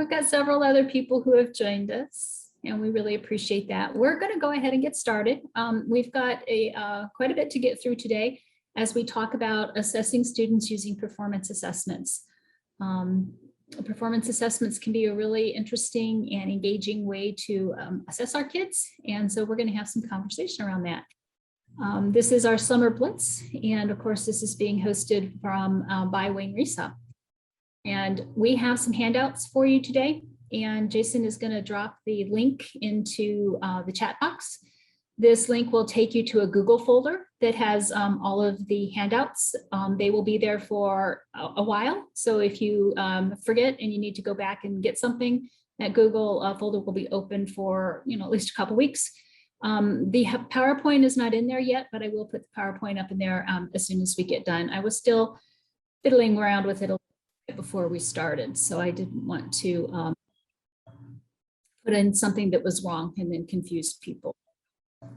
I've got several other people who have joined us, and we really appreciate that. We're going to go ahead and get started. We've got quite a bit to get through today as we talk about assessing students using performance assessments. Performance assessments can be a really interesting and engaging way to assess our kids, and so we're going to have some conversation around that. This is our summer Blitz, and of course this is being hosted by Wayne Risa. And we have some handouts for you today, and Jason is going to drop the link into the chat box. This link will take you to a Google folder that has all of the handouts. They will be there for a while, so if you forget and you need to go back and get something, that Google folder will be open for at least a couple weeks. The PowerPoint is not in there yet, but I will put the PowerPoint up in there as soon as we get done. I was still fiddling around with it a little bit before we started, so I didn't want to put in something that was wrong and then confuse people.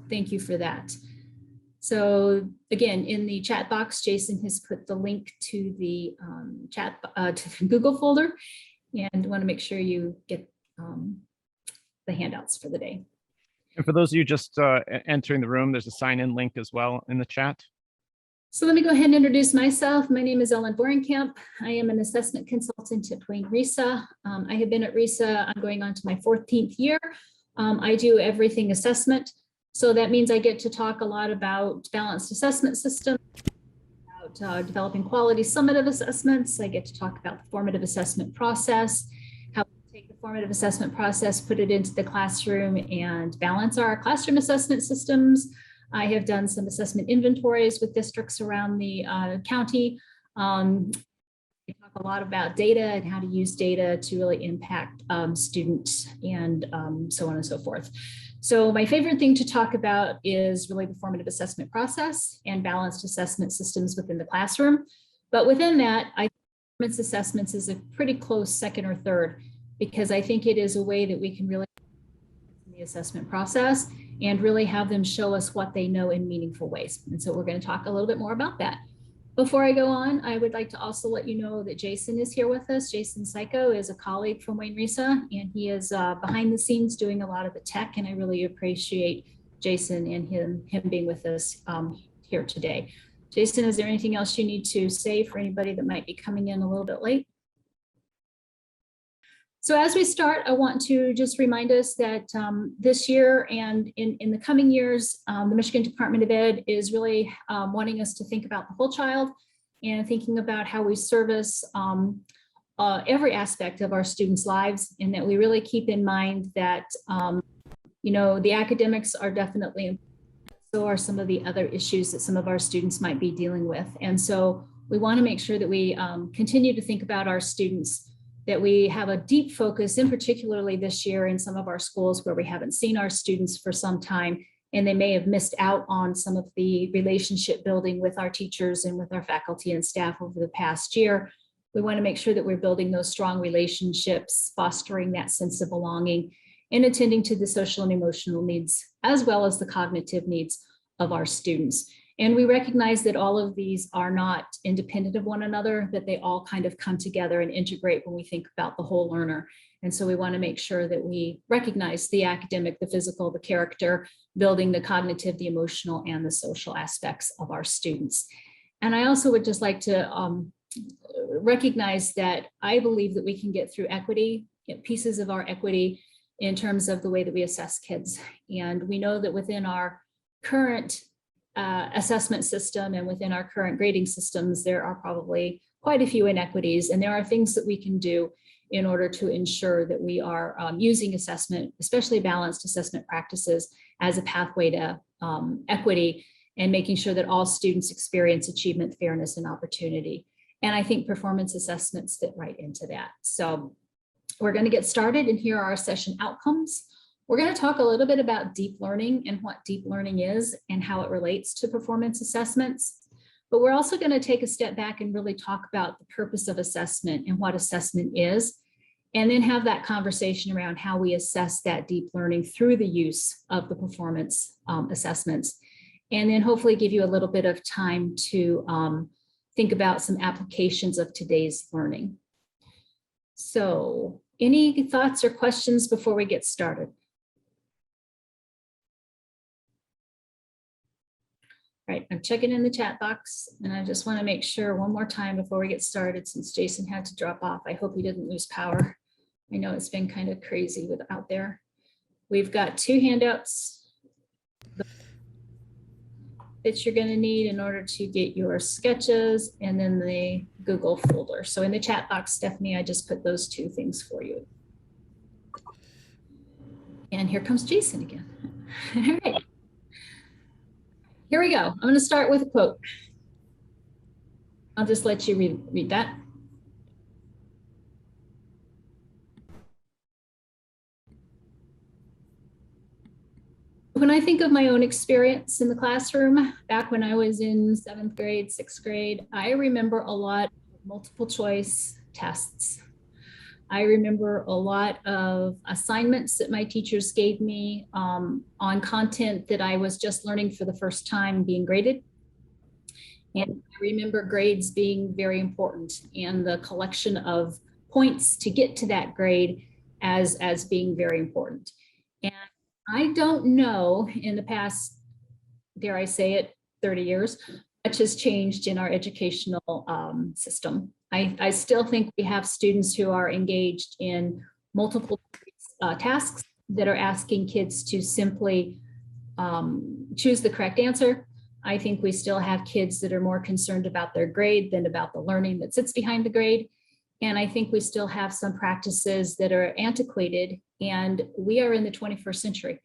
Thank you for that. So again, in the chat box, Jason has put the link to the to the Google folder, and want to make sure you get the handouts for the day. And for those of you just entering the room, there's a sign-in link as well in the chat. So let me go ahead and introduce myself. My name is Vorenkamp. I am an assessment consultant at Wayne Risa. I have been at Risa, I'm going on to my 14th year. I do everything assessment. So that means I get to talk a lot about balanced assessment systems, about developing quality summative assessments. I get to talk about the formative assessment process, how we take the formative assessment process, put it into the classroom, and balance our classroom assessment systems. I have done some assessment inventories with districts around the county. We talk a lot about data and how to use data to really impact students and so on and so forth. So my favorite thing to talk about is really the formative assessment process and balanced assessment systems within the classroom. But within that, I think performance assessments is a pretty close second or third, because I think it is a way that we can really the assessment process and really have them show us what they know in meaningful ways. And so we're going to talk a little bit more about that. Before I go on, I would like to also let you know that Jason is here with us. Jason Psycho is a colleague from Wayne Risa, and he is behind the scenes doing a lot of the tech, and I really appreciate Jason and him being with us here today. Jason, is there anything else you need to say for anybody that might be coming in a little bit late? So as we start, I want to just remind us that this year and in the coming years, the Michigan Department of Ed is really wanting us to think about the whole child and thinking about how we service every aspect of our students' lives, and that we really keep in mind that, the academics are definitely important. So are some of the other issues that some of our students might be dealing with. And so we want to make sure that we continue to think about our students, that we have a deep focus, in particularly this year in some of our schools where we haven't seen our students for some time, and they may have missed out on some of the relationship building with our teachers and with our faculty and staff over the past year. We want to make sure that we're building those strong relationships, fostering that sense of belonging, and attending to the social and emotional needs, as well as the cognitive needs of our students. And we recognize that all of these are not independent of one another, that they all kind of come together and integrate when we think about the whole learner. And so we want to make sure that we recognize the academic, the physical, the character, building the cognitive, the emotional, and the social aspects of our students. And I also would just like to recognize that I believe that we can get through equity, pieces of our equity, in terms of the way that we assess kids. And we know that within our current assessment system and within our current grading systems, there are probably quite a few inequities, and there are things that we can do in order to ensure that we are using assessment, especially balanced assessment practices, as a pathway to equity, and making sure that all students experience achievement, fairness, and opportunity. And I think performance assessments fit right into that. So we're going to get started, and here are our session outcomes. We're going to talk a little bit about deep learning and what deep learning is and how it relates to performance assessments. But we're also going to take a step back and really talk about the purpose of assessment and what assessment is, and then have that conversation around how we assess that deep learning through the use of the performance assessments. And then hopefully give you a little bit of time to think about some applications of today's learning. So Any thoughts or questions before we get started? All right, I'm checking in the chat box, and I just want to make sure one more time before we get started, since Jason had to drop off. I hope he didn't lose power. I know it's been kind of crazy out there. We've got 2 handouts that you're going to need in order to get your sketches, and then the Google folder. So in the chat box, Stephanie, I just put those 2 things for you. And here comes Jason again. All right. Here we go. I'm going to start with a quote. I'll just let you read that. When I think of my own experience in the classroom, back when I was in 7th grade, 6th grade, I remember a lot of multiple choice tests. I remember a lot of assignments that my teachers gave me on content that I was just learning for the first time being graded. And I remember grades being very important, and the collection of points to get to that grade as being very important. And I don't know, in the past, dare I say it, 30 years, much has changed in our educational system. I still think we have students who are engaged in multiple tasks that are asking kids to simply choose the correct answer. I think we still have kids that are more concerned about their grade than about the learning that sits behind the grade. And I think we still have some practices that are antiquated, and we are in the 21st century.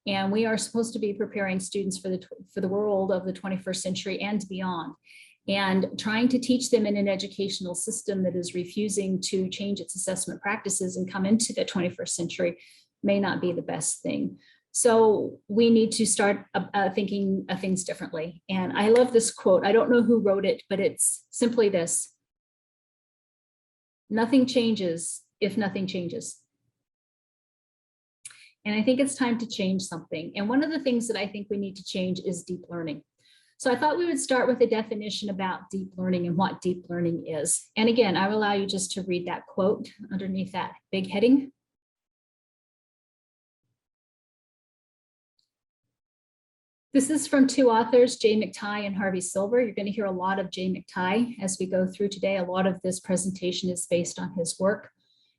And we are supposed to be preparing students for the world of the 21st century and beyond. And trying to teach them in an educational system that is refusing to change its assessment practices and come into the 21st century may not be the best thing. So we need to start thinking of things differently. And I love this quote. I don't know who wrote it, but it's simply this: nothing changes if nothing changes. And I think it's time to change something. And one of the things that I think we need to change is deep learning. So I thought we would start with a definition about deep learning and what deep learning is. And again, I will allow you just to read that quote underneath that big heading. This is from 2 authors, Jay McTighe and Harvey Silver. You're going to hear a lot of Jay McTighe as we go through today. A lot of this presentation is based on his work.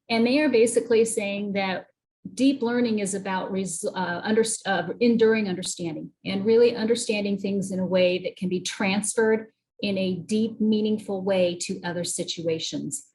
And they are basically saying that deep learning is about enduring understanding, and really understanding things in a way that can be transferred in a deep, meaningful way to other situations.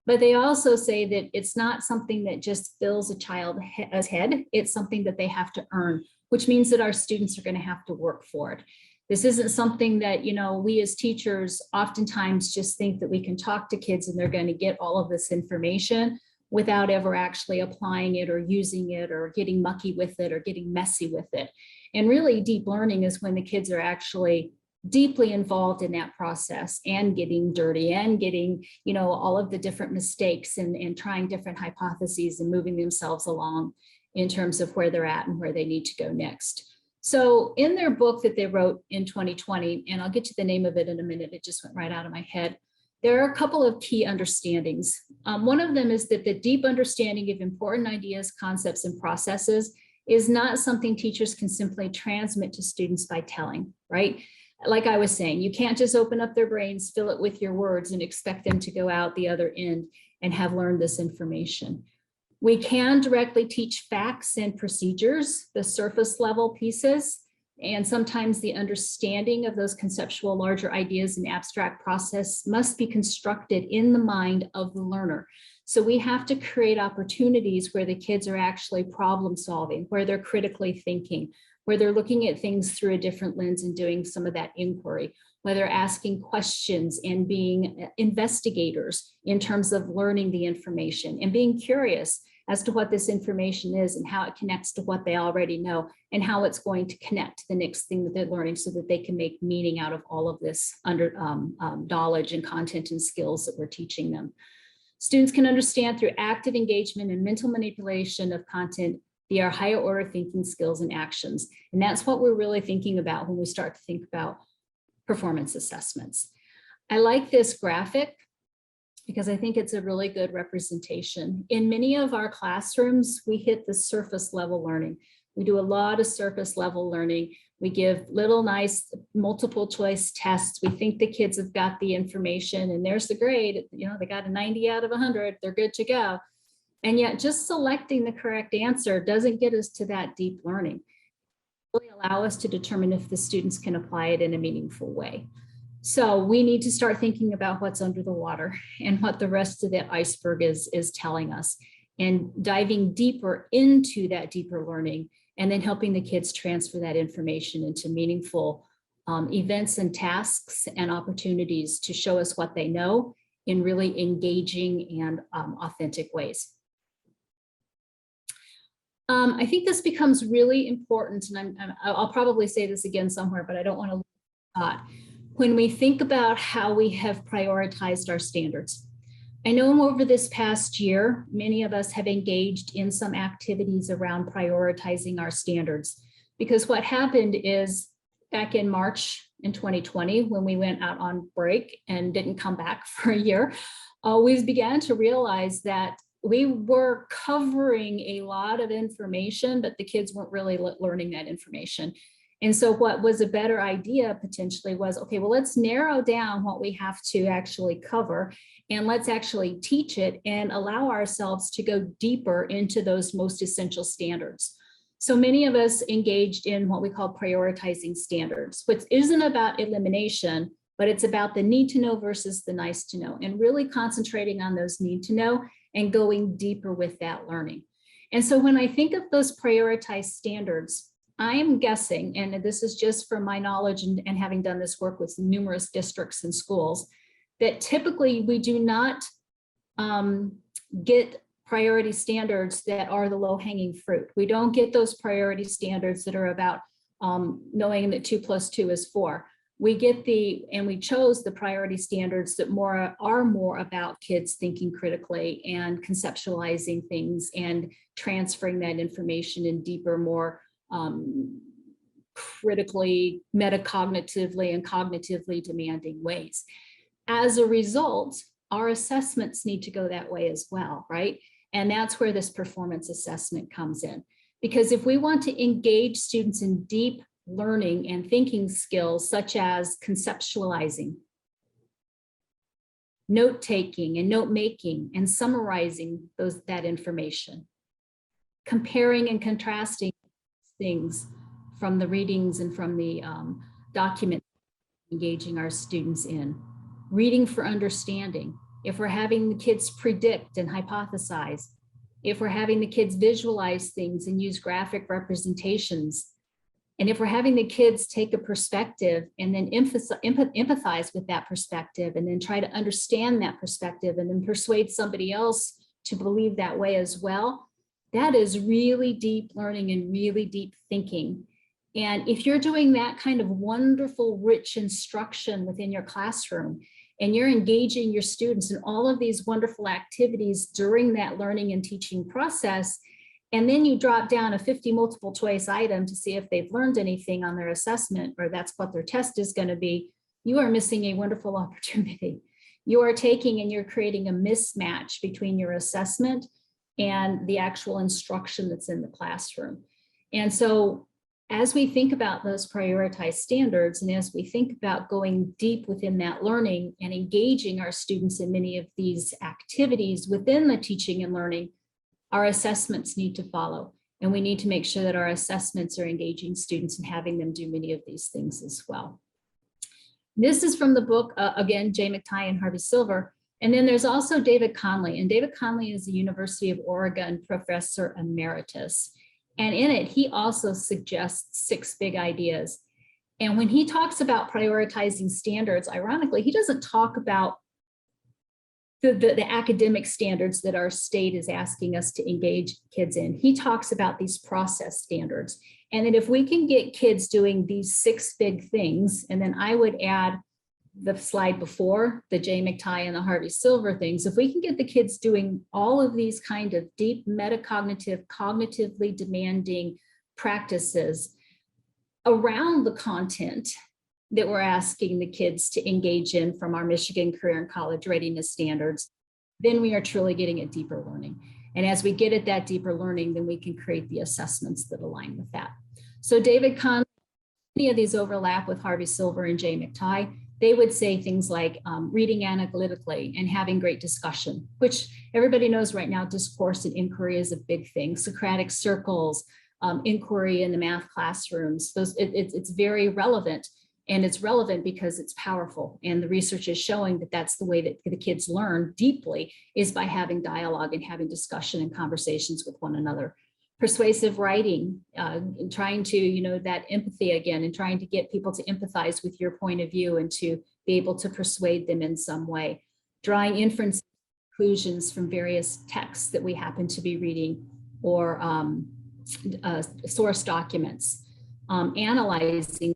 But they also say that it's not something that just fills a child's head. It's something that they have to earn, which means that our students are going to have to work for it. This isn't something that, we as teachers oftentimes just think that we can talk to kids and they're going to get all of this information without ever actually applying it or using it or getting mucky with it or getting messy with it. And really, deep learning is when the kids are actually deeply involved in that process and getting dirty and getting, all of the different mistakes and trying different hypotheses and moving themselves along in terms of where they're at and where they need to go next. So in their book that they wrote in 2020, and I'll get you the name of it in a minute, it just went right out of my head. There are a couple of key understandings. One of them is that the deep understanding of important ideas, concepts, and processes is not something teachers can simply transmit to students by telling, right? Like I was saying, you can't just open up their brains, fill it with your words, and expect them to go out the other end and have learned this information. We can directly teach facts and procedures, the surface level pieces, and sometimes the understanding of those conceptual larger ideas and abstract process must be constructed in the mind of the learner. So we have to create opportunities where the kids are actually problem solving, where they're critically thinking, where they're looking at things through a different lens and doing some of that inquiry, where they're asking questions and being investigators in terms of learning the information and being curious as to what this information is and how it connects to what they already know and how it's going to connect to the next thing that they're learning so that they can make meaning out of all of this knowledge and content and skills that we're teaching them. Students can understand through active engagement and mental manipulation of content via higher order thinking skills and actions. And that's what we're really thinking about when we start to think about performance assessments. I like this graphic because I think it's a really good representation. In many of our classrooms, we hit the surface level learning. We do a lot of surface level learning. We give little nice multiple choice tests. We think the kids have got the information and there's the grade, you know, they got a 90 out of 100, they're good to go. And yet just selecting the correct answer doesn't get us to that deep learning. It really allow us to determine if the students can apply it in a meaningful way. So we need to start thinking about what's under the water and what the rest of the iceberg is telling us, and diving deeper into that deeper learning, and then helping the kids transfer that information into meaningful events and tasks and opportunities to show us what they know in really engaging and authentic ways. I think this becomes really important, and I'll probably say this again somewhere, but I don't want to lose thought. When we think about how we have prioritized our standards. I know over this past year, many of us have engaged in some activities around prioritizing our standards, because what happened is back in March in 2020, when we went out on break and didn't come back for a year, we began to realize that we were covering a lot of information, but the kids weren't really learning that information. And so what was a better idea potentially was, okay, well, let's narrow down what we have to actually cover, and let's actually teach it and allow ourselves to go deeper into those most essential standards. So many of us engaged in what we call prioritizing standards, which isn't about elimination, but it's about the need to know versus the nice to know, and really concentrating on those need to know and going deeper with that learning. And so when I think of those prioritized standards, I'm guessing, and this is just from my knowledge and having done this work with numerous districts and schools, that typically we do not get priority standards that are the low-hanging fruit. We don't get those priority standards that are about knowing that 2 + 2 is 4. We get and we chose the priority standards that are more about kids thinking critically and conceptualizing things and transferring that information in deeper, more critically, metacognitively, and cognitively demanding ways. As a result, our assessments need to go that way as well, right? And that's where this performance assessment comes in. Because if we want to engage students in deep learning and thinking skills, such as conceptualizing, note-taking and note-making, and summarizing that information, comparing and contrasting things from the readings and from the document, engaging our students in, reading for understanding. If we're having the kids predict and hypothesize, if we're having the kids visualize things and use graphic representations, and if we're having the kids take a perspective and then empathize with that perspective, and then try to understand that perspective, and then persuade somebody else to believe that way as well, that is really deep learning and really deep thinking. And if you're doing that kind of wonderful, rich instruction within your classroom, and you're engaging your students in all of these wonderful activities during that learning and teaching process, and then you drop down a 50 multiple choice item to see if they've learned anything on their assessment, or that's what their test is going to be, you are missing a wonderful opportunity. You are taking and you're creating a mismatch between your assessment and the actual instruction that's in the classroom. And so as we think about those prioritized standards, and as we think about going deep within that learning and engaging our students in many of these activities within the teaching and learning, our assessments need to follow. And we need to make sure that our assessments are engaging students and having them do many of these things as well. This is from the book, again, Jay McTighe and Harvey Silver. And then there's also David Conley, and David Conley is a University of Oregon professor emeritus. And in it, he also suggests 6 big ideas. And when he talks about prioritizing standards, ironically, he doesn't talk about the academic standards that our state is asking us to engage kids in. He talks about these process standards. And that if we can get kids doing these 6 big things, and then I would add the slide before, the Jay McTighe and the Harvey Silver things, if we can get the kids doing all of these kind of deep metacognitive, cognitively demanding practices around the content that we're asking the kids to engage in from our Michigan Career and College Readiness Standards, then we are truly getting at deeper learning. And as we get at that deeper learning, then we can create the assessments that align with that. So David Kahn, many of these overlap with Harvey Silver and Jay McTighe. They would say things like reading analytically and having great discussion, which everybody knows right now, discourse and inquiry is a big thing. Socratic circles, inquiry in the math classrooms, it's very relevant. And it's relevant because it's powerful. And the research is showing that that's the way that the kids learn deeply, is by having dialogue and having discussion and conversations with one another. Persuasive writing, and trying to, that empathy again, and trying to get people to empathize with your point of view and to be able to persuade them in some way. Drawing inference conclusions from various texts that we happen to be reading, or source documents. Analyzing,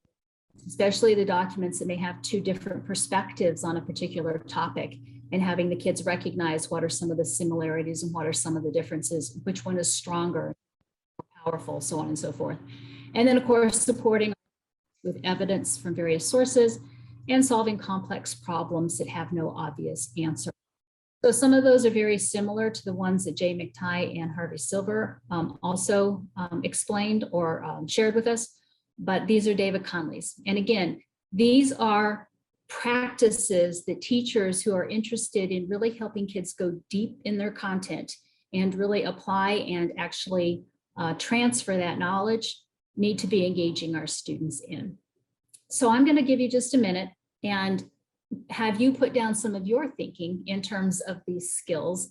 especially the documents that may have two different perspectives on a particular topic, and having the kids recognize what are some of the similarities and what are some of the differences, which one is stronger, more powerful, so on and so forth. And then of course, supporting with evidence from various sources and solving complex problems that have no obvious answer. So some of those are very similar to the ones that Jay McTighe and Harvey Silver also explained or shared with us. But these are David Conley's. And again, these are practices that teachers who are interested in really helping kids go deep in their content and really apply and actually transfer that knowledge need to be engaging our students in. So I'm going to give you just a minute and have you put down some of your thinking in terms of these skills.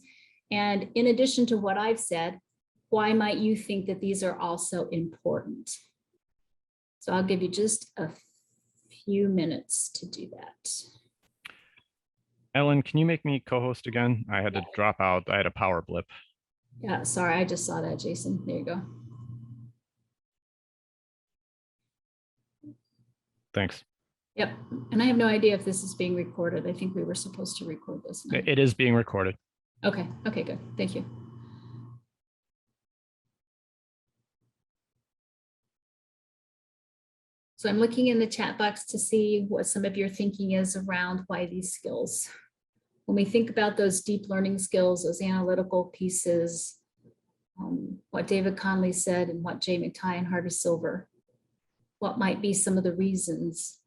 And in addition to what I've said, why might you think that these are also important? So I'll give you just a few minutes to do that. Ellen, can you make me co-host again? I had to drop out. I had a power blip. Yeah, sorry, I just saw that, Jason. There you go. Thanks. Yep, and I have no idea if this is being recorded. I think we were supposed to record this now. It is being recorded. Okay, good, thank you. So I'm looking in the chat box to see what some of your thinking is around why these skills. When we think about those deep learning skills, those analytical pieces, what David Conley said and what Jay McTighe and Harvey Silver, what might be some of the reasons?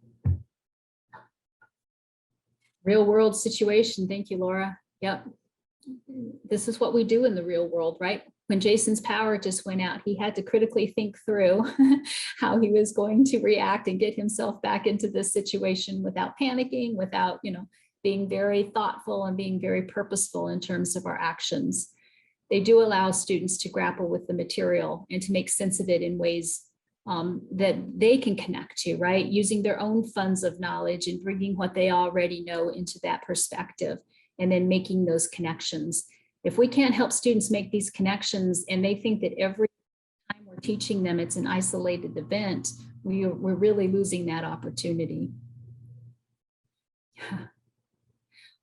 Real world situation. Thank you, Laura. Yep. This is what we do in the real world, right? When Jason's power just went out, he had to critically think through how he was going to react and get himself back into this situation without panicking, without, being very thoughtful and being very purposeful in terms of our actions. They do allow students to grapple with the material and to make sense of it in ways that they can connect to, right? Using their own funds of knowledge and bringing what they already know into that perspective and then making those connections. If we can't help students make these connections and they think that every time we're teaching them it's an isolated event, we're really losing that opportunity.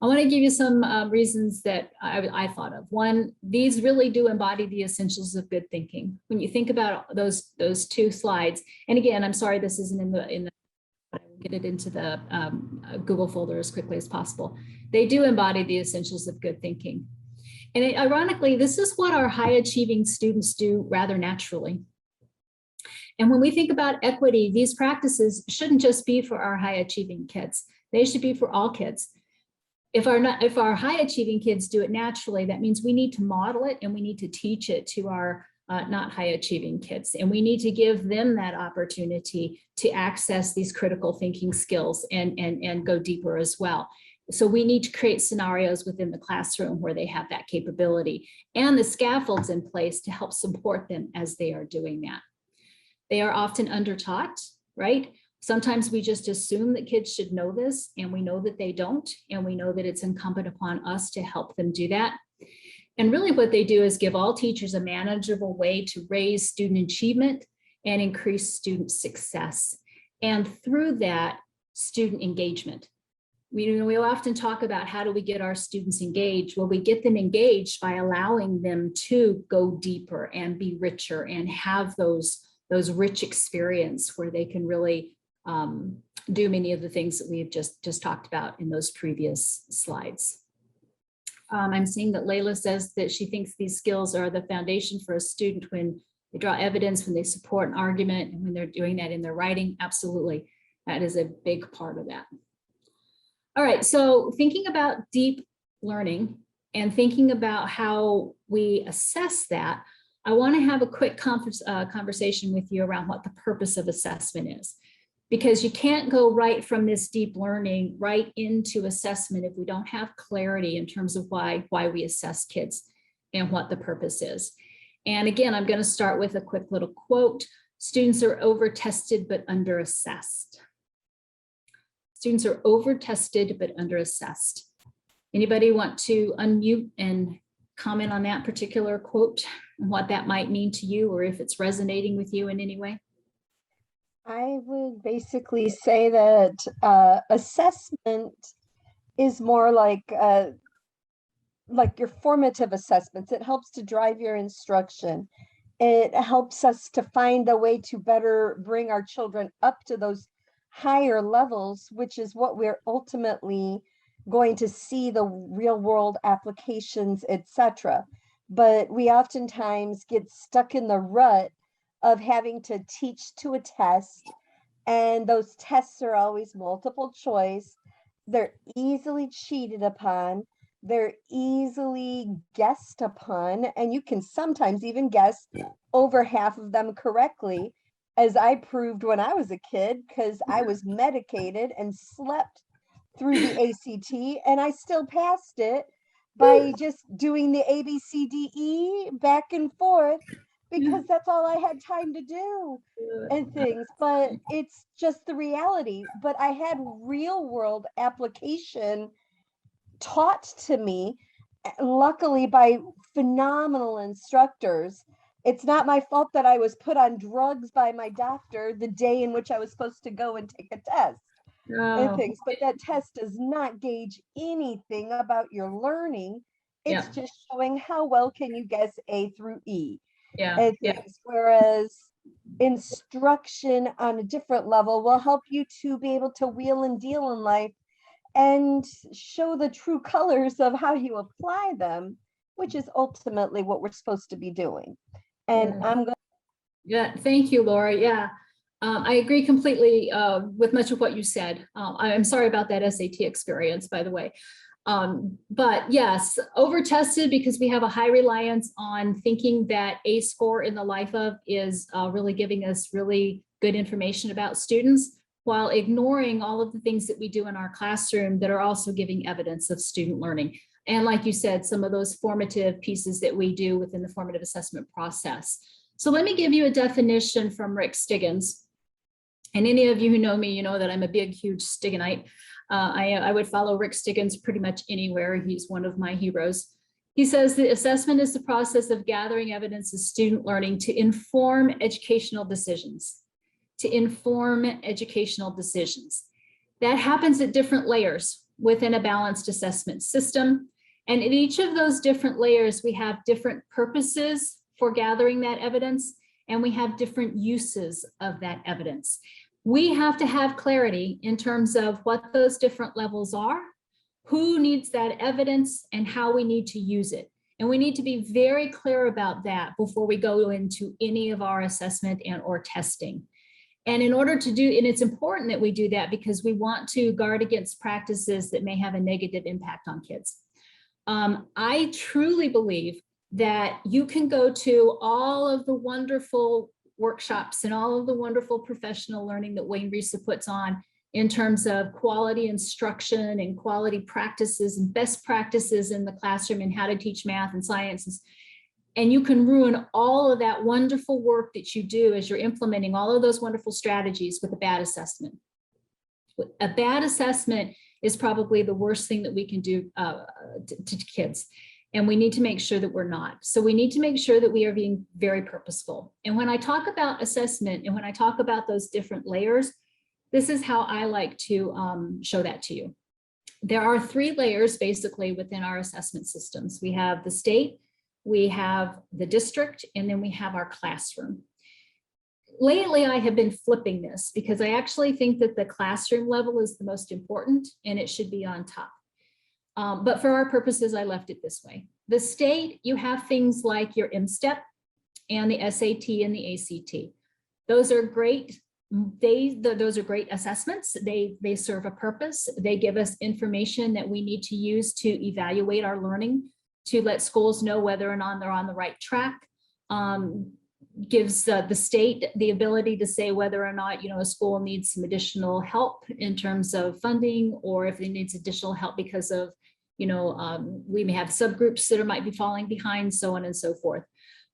I want to give you some reasons that I thought of. One, these really do embody the essentials of good thinking. When you think about those two slides, and again, I'm sorry this isn't in the I will get it into the Google folder as quickly as possible. They do embody the essentials of good thinking. And ironically, this is what our high achieving students do rather naturally. And when we think about equity, these practices shouldn't just be for our high achieving kids. They should be for all kids. If our high achieving kids do it naturally, that means we need to model it and we need to teach it to our not high achieving kids. And we need to give them that opportunity to access these critical thinking skills and go deeper as well. So we need to create scenarios within the classroom where they have that capability and the scaffolds in place to help support them as they are doing that. They are often undertaught, right? Sometimes we just assume that kids should know this, and we know that they don't, and we know that it's incumbent upon us to help them do that. And really what they do is give all teachers a manageable way to raise student achievement and increase student success. And through that, student engagement. We often talk about how do we get our students engaged? Well, we get them engaged by allowing them to go deeper and be richer and have those rich experience where they can really do many of the things that we've just talked about in those previous slides. I'm seeing that Layla says that she thinks these skills are the foundation for a student when they draw evidence, when they support an argument, and when they're doing that in their writing. Absolutely. That is a big part of that. All right, so thinking about deep learning and thinking about how we assess that, I want to have a quick conversation with you around what the purpose of assessment is. Because you can't go right from this deep learning right into assessment if we don't have clarity in terms of why we assess kids and what the purpose is. And again, I'm going to start with a quick little quote. Students are over-tested but under-assessed. Students are over-tested but under-assessed. Anybody want to unmute and comment on that particular quote and what that might mean to you, or if it's resonating with you in any way? I would basically say that assessment is more like your formative assessments. It helps to drive your instruction. It helps us to find a way to better bring our children up to those higher levels, which is what we're ultimately going to see the real world applications, etc. But we oftentimes get stuck in the rut of having to teach to a test, and those tests are always multiple choice. They're easily cheated upon. They're easily guessed upon, and you can sometimes even guess over half of them correctly, as I proved when I was a kid, because I was medicated and slept through the ACT, and I still passed it by just doing the ABCDE back and forth, because that's all I had time to do and things. But it's just the reality. But I had real world application taught to me, luckily by phenomenal instructors. It's not my fault that I was put on drugs by my doctor the day in which I was supposed to go and take a test and things. But that test does not gauge anything about your learning. It's just showing how well can you guess A through E. And things. Whereas instruction on a different level will help you to be able to wheel and deal in life and show the true colors of how you apply them, which is ultimately what we're supposed to be doing. And I'm going. Thank you, Laura. I agree completely with much of what you said. I'm sorry about that SAT experience, by the way. But yes, over-tested because we have a high reliance on thinking that a score in the life of is really giving us really good information about students, while ignoring all of the things that we do in our classroom that are also giving evidence of student learning. And like you said, some of those formative pieces that we do within the formative assessment process. So let me give you a definition from Rick Stiggins. And any of you who know me, you know that I'm a big, huge Stigginite. I would follow Rick Stiggins pretty much anywhere. He's one of my heroes. He says that assessment is the process of gathering evidence of student learning to inform educational decisions. To inform educational decisions. That happens at different layers within a balanced assessment system. And in each of those different layers, we have different purposes for gathering that evidence, and we have different uses of that evidence. We have to have clarity in terms of what those different levels are, who needs that evidence, and how we need to use it. And we need to be very clear about that before we go into any of our assessment and or testing. And in order to do, and it's important that we do that because we want to guard against practices that may have a negative impact on kids. I truly believe that you can go to all of the wonderful workshops and all of the wonderful professional learning that Wayne Risa puts on in terms of quality instruction and quality practices and best practices in the classroom and how to teach math and sciences. And you can ruin all of that wonderful work that you do as you're implementing all of those wonderful strategies with a bad assessment. A bad assessment is probably the worst thing that we can do to kids. And we need to make sure that we're not. So we need to make sure that we are being very purposeful. And when I talk about assessment and when I talk about those different layers, this is how I like to show that to you. There are 3 layers basically within our assessment systems. We have the state, we have the district, and then we have our classroom. Lately, I have been flipping this because I actually think that the classroom level is the most important and it should be on top. But for our purposes, I left it this way. The state, you have things like your M-STEP and the SAT and the ACT. Those are great. Those are great assessments. They serve a purpose. They give us information that we need to use to evaluate our learning, to let schools know whether or not they're on the right track. Gives the state the ability to say whether or not, a school needs some additional help in terms of funding, or if it needs additional help because of, we may have subgroups that might be falling behind, so on and so forth.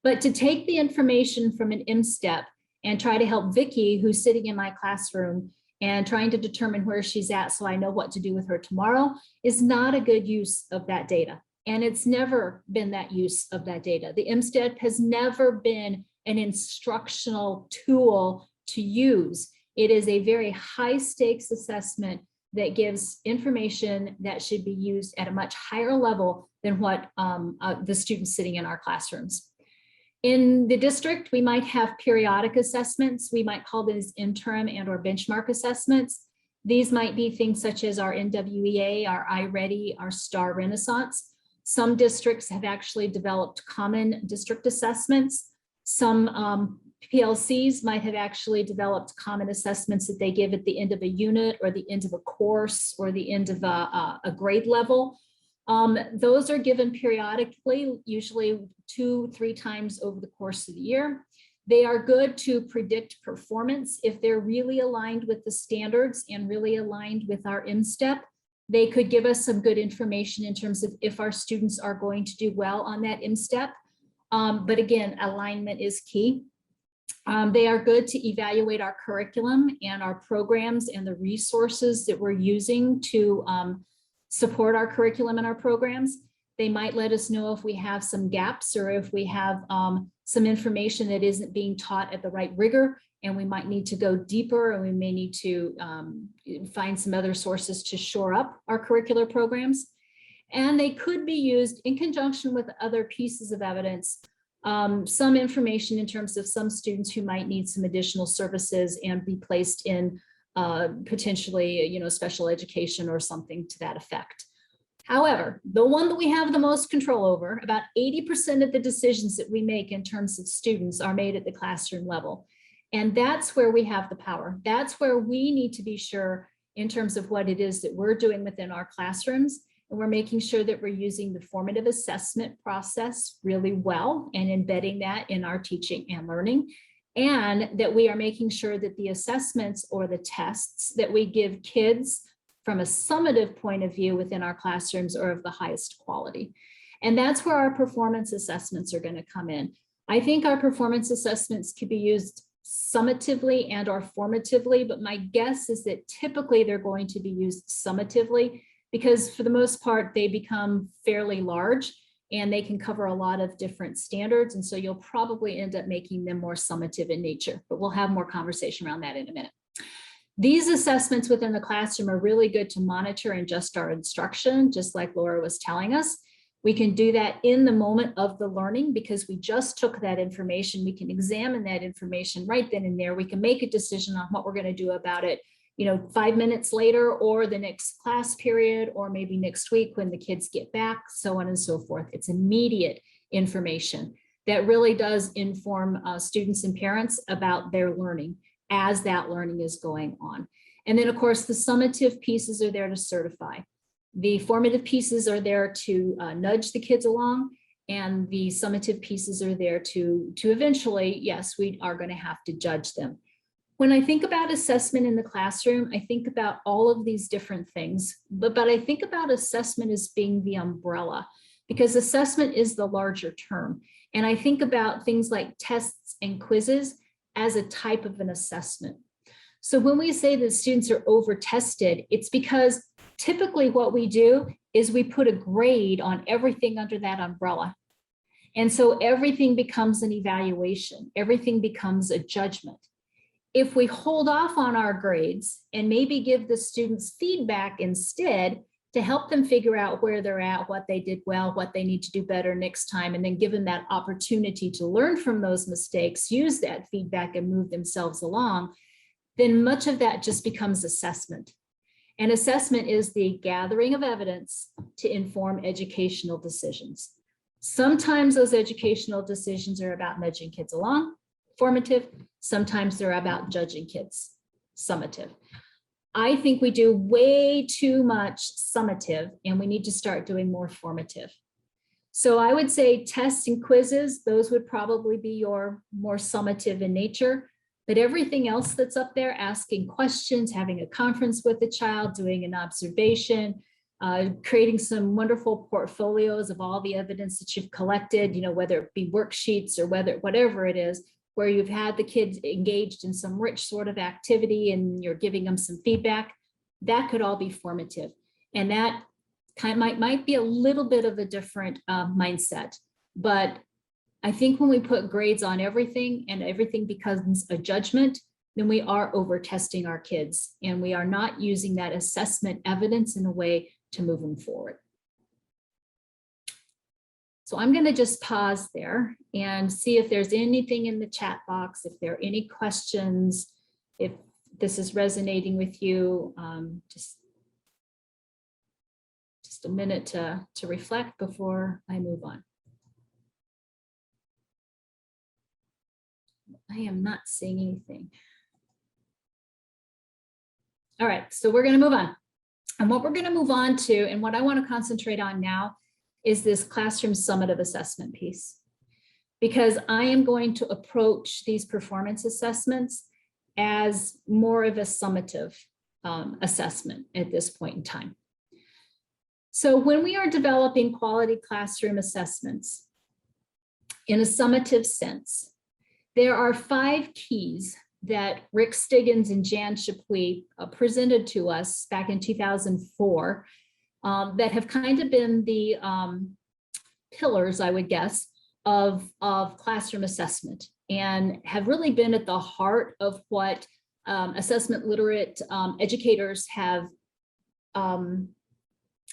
But to take the information from an M-STEP and try to help Vicki, who's sitting in my classroom and trying to determine where she's at so I know what to do with her tomorrow, is not a good use of that data. And it's never been that use of that data. The M-STEP has never been an instructional tool to use. It is a very high stakes assessment that gives information that should be used at a much higher level than what the students sitting in our classrooms. In the district, we might have periodic assessments. We might call these interim and or benchmark assessments. These might be things such as our NWEA, our iReady, our STAR Renaissance. Some districts have actually developed common district assessments. Some PLCs might have actually developed common assessments that they give at the end of a unit or the end of a course or the end of a grade level. Those are given periodically, usually 2-3 times over the course of the year. They are good to predict performance. If they're really aligned with the standards and really aligned with our M-STEP, they could give us some good information in terms of if our students are going to do well on that M-STEP. But again, alignment is key. They are good to evaluate our curriculum and our programs and the resources that we're using to support our curriculum and our programs. They might let us know if we have some gaps or if we have some information that isn't being taught at the right rigor, and we might need to go deeper, and we may need to find some other sources to shore up our curricular programs. And they could be used in conjunction with other pieces of evidence, some information in terms of some students who might need some additional services and be placed in potentially, special education or something to that effect. However, the one that we have the most control over, about 80% of the decisions that we make in terms of students are made at the classroom level. And that's where we have the power. That's where we need to be sure in terms of what it is that we're doing within our classrooms. And we're making sure that we're using the formative assessment process really well and embedding that in our teaching and learning. And that we are making sure that the assessments or the tests that we give kids from a summative point of view within our classrooms are of the highest quality. And that's where our performance assessments are going to come in. I think our performance assessments could be used summatively and or formatively, but my guess is that typically they're going to be used summatively because for the most part, they become fairly large and they can cover a lot of different standards. And so you'll probably end up making them more summative in nature, but we'll have more conversation around that in a minute. These assessments within the classroom are really good to monitor and adjust our instruction, just like Laura was telling us. We can do that in the moment of the learning because we just took that information. We can examine that information right then and there. We can make a decision on what we're going to do about it, 5 minutes later or the next class period, or maybe next week when the kids get back, so on and so forth. It's immediate information that really does inform students and parents about their learning as that learning is going on. And then of course, the summative pieces are there to certify. The formative pieces are there to nudge the kids along, and the summative pieces are there to eventually, yes, we are going to have to judge them. When I think about assessment in the classroom, I think about all of these different things, but I think about assessment as being the umbrella because assessment is the larger term. And I think about things like tests and quizzes as a type of an assessment. So when we say that students are over tested, it's because typically what we do is we put a grade on everything under that umbrella. And so everything becomes an evaluation. Everything becomes a judgment. If we hold off on our grades and maybe give the students feedback instead to help them figure out where they're at, what they did well, what they need to do better next time, and then give them that opportunity to learn from those mistakes, use that feedback and move themselves along, then much of that just becomes assessment. And assessment is the gathering of evidence to inform educational decisions. Sometimes those educational decisions are about nudging kids along, formative. Sometimes they're about judging kids, summative. I think we do way too much summative, and we need to start doing more formative. So I would say tests and quizzes, those would probably be your more summative in nature. But everything else that's up there, asking questions, having a conference with the child, doing an observation, creating some wonderful portfolios of all the evidence that you've collected, whether it be worksheets or whatever it is, where you've had the kids engaged in some rich sort of activity and you're giving them some feedback, that could all be formative. And that might be a little bit of a different mindset. But I think when we put grades on everything and everything becomes a judgment, then we are over testing our kids and we are not using that assessment evidence in a way to move them forward. So I'm going to just pause there and see if there's anything in the chat box, if there are any questions, if this is resonating with you. Just a minute to reflect before I move on. I am not seeing anything. All right, so we're going to move on. And what we're going to move on to, and what I want to concentrate on now, is this classroom summative assessment piece. Because I am going to approach these performance assessments as more of a summative assessment at this point in time. So when we are developing quality classroom assessments in a summative sense, there are 5 keys that Rick Stiggins and Jan Chapuis presented to us back in 2004 that have kind of been the pillars, I would guess, of classroom assessment and have really been at the heart of what assessment literate educators have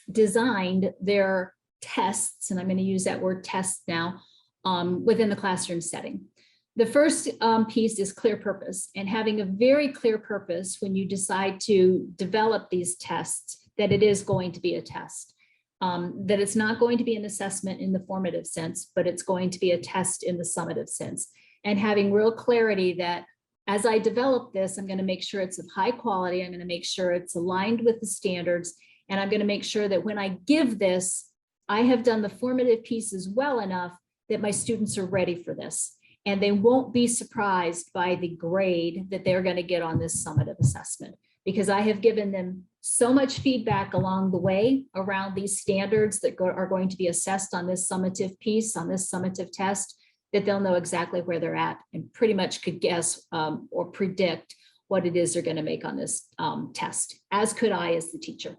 designed their tests, and I'm going to use that word test now, within the classroom setting. The first piece is clear purpose, and having a very clear purpose when you decide to develop these tests, that it is going to be a test, that it's not going to be an assessment in the formative sense, but it's going to be a test in the summative sense. And having real clarity that as I develop this, I'm going to make sure it's of high quality. I'm going to make sure it's aligned with the standards. And I'm going to make sure that when I give this, I have done the formative pieces well enough that my students are ready for this. And they won't be surprised by the grade that they're going to get on this summative assessment, because I have given them so much feedback along the way around these standards that are going to be assessed on this summative piece, on this summative test, that they'll know exactly where they're at and pretty much could guess or predict what it is they're going to make on this test, as could I as the teacher.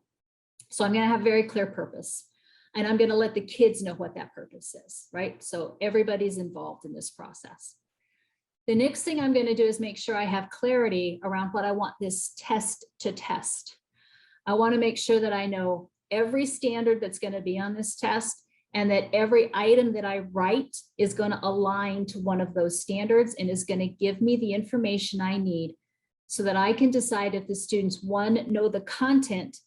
So I'm going to have very clear purpose. And I'm going to let the kids know what that purpose is, right? So everybody's involved in this process. The next thing I'm going to do is make sure I have clarity around what I want this test to test. I want to make sure that I know every standard that's going to be on this test, and that every item that I write is going to align to one of those standards and is going to give me the information I need so that I can decide if the students, one, know the content,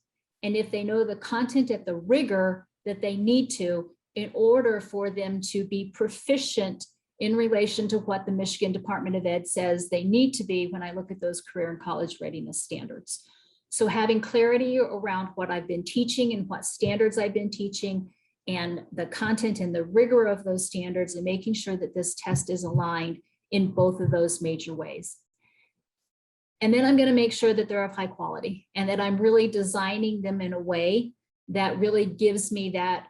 and if they know the content at the rigor that they need to in order for them to be proficient in relation to what the Michigan Department of Ed says they need to be when I look at those career and college readiness standards. So having clarity around what I've been teaching and what standards I've been teaching and the content and the rigor of those standards, and making sure that this test is aligned in both of those major ways. And then I'm going to make sure that they're of high quality and that I'm really designing them in a way that really gives me that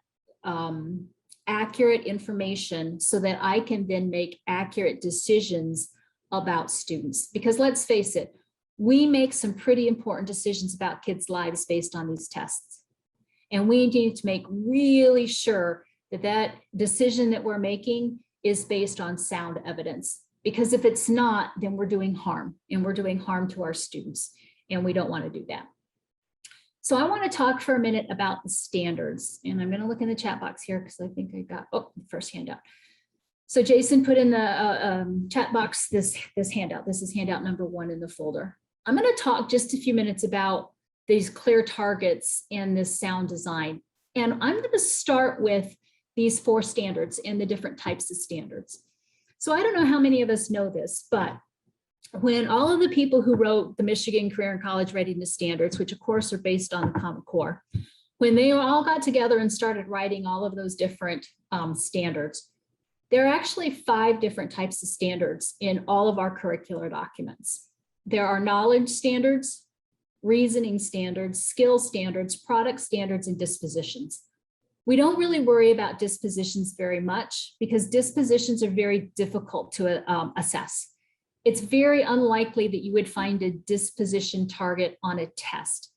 accurate information so that I can then make accurate decisions about students. Because let's face it, we make some pretty important decisions about kids' lives based on these tests. And we need to make really sure that that decision that we're making is based on sound evidence. Because if it's not, then we're doing harm, and we're doing harm to our students, and we don't want to do that. So I want to talk for a minute about the standards, and I'm going to look in the chat box here because I think I got, oh, the first handout. So Jason put in the chat box this handout. This is handout number 1 in the folder. I'm going to talk just a few minutes about these clear targets and this sound design. And I'm going to start with these 4 standards and the different types of standards. So I don't know how many of us know this, but when all of the people who wrote the Michigan Career and College Readiness Standards, which of course are based on the Common Core, when they all got together and started writing all of those different standards, there are actually 5 different types of standards in all of our curricular documents. There are knowledge standards, reasoning standards, skill standards, product standards, and dispositions. We don't really worry about dispositions very much because dispositions are very difficult to assess. It's very unlikely that you would find a disposition target on a test.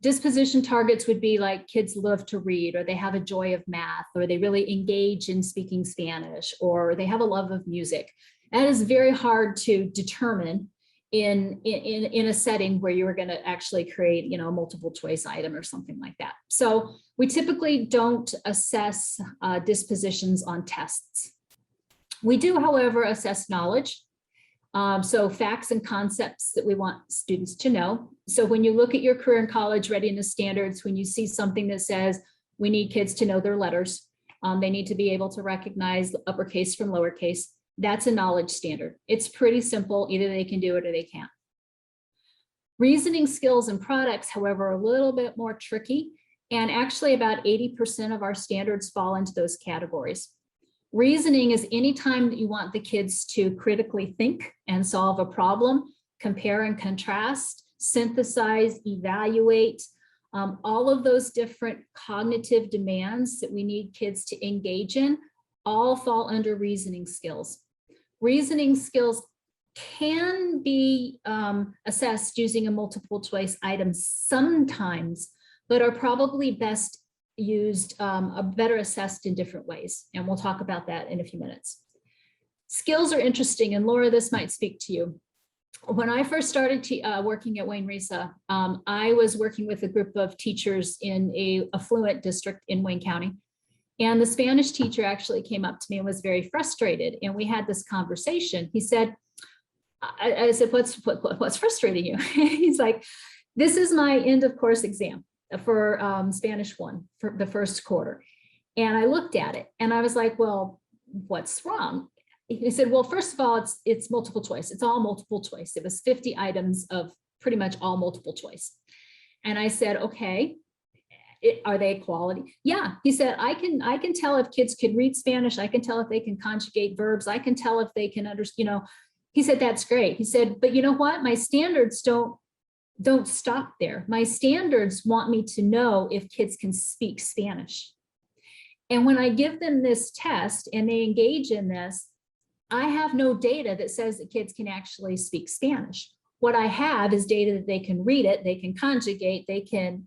Disposition targets would be like kids love to read, or they have a joy of math, or they really engage in speaking Spanish, or they have a love of music. That is very hard to determine in a setting where you are going to actually create, a multiple choice item or something like that. So we typically don't assess dispositions on tests. We do, however, assess knowledge. So facts and concepts that we want students to know. So when you look at your career and college readiness standards, when you see something that says we need kids to know their letters, they need to be able to recognize uppercase from lowercase, that's a knowledge standard. It's pretty simple. Either they can do it or they can't. Reasoning skills and products, however, are a little bit more tricky. And actually about 80% of our standards fall into those categories. Reasoning is any time that you want the kids to critically think and solve a problem, compare and contrast, synthesize, evaluate, all of those different cognitive demands that we need kids to engage in all fall under reasoning skills. Reasoning skills can be assessed using a multiple choice item sometimes, but are probably best used, better assessed in different ways. And we'll talk about that in a few minutes. Skills are interesting, and Laura, this might speak to you. When I first started working at Wayne Risa, I was working with a group of teachers in a affluent district in Wayne County. And the Spanish teacher actually came up to me and was very frustrated. And we had this conversation. He said, I said, what's frustrating you? He's like, this is my end of course exam for Spanish 1 for the first quarter. And I looked at it and I was like, well, what's wrong? He said, well, first of all, it's multiple choice. It's all multiple choice. It was 50 items of pretty much all multiple choice. And I said, okay, are they quality? Yeah. He said, I can tell if kids can read Spanish. I can tell if they can conjugate verbs. I can tell if they can understand, he said, that's great. He said, but you know what? My standards don't stop there. My standards want me to know if kids can speak Spanish. And when I give them this test and they engage in this, I have no data that says that kids can actually speak Spanish. What I have is data that they can read it, they can conjugate, they can,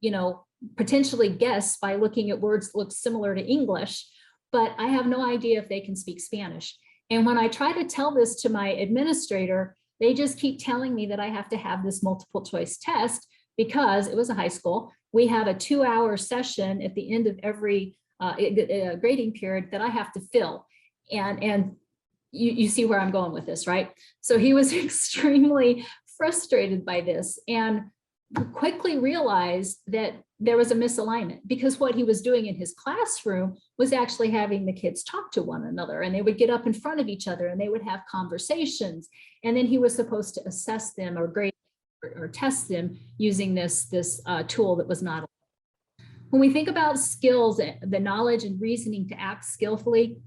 potentially guess by looking at words that look similar to English, but I have no idea if they can speak Spanish. And when I try to tell this to my administrator, they just keep telling me that I have to have this multiple choice test because it was a high school. We have a 2-hour session at the end of every grading period that I have to fill. And you see where I'm going with this, right? So he was extremely frustrated by this and quickly realized that there was a misalignment because what he was doing in his classroom was actually having the kids talk to one another, and they would get up in front of each other and they would have conversations. And then he was supposed to assess them or grade or test them using this tool that was not. When we think about skills, the knowledge and reasoning to act skillfully,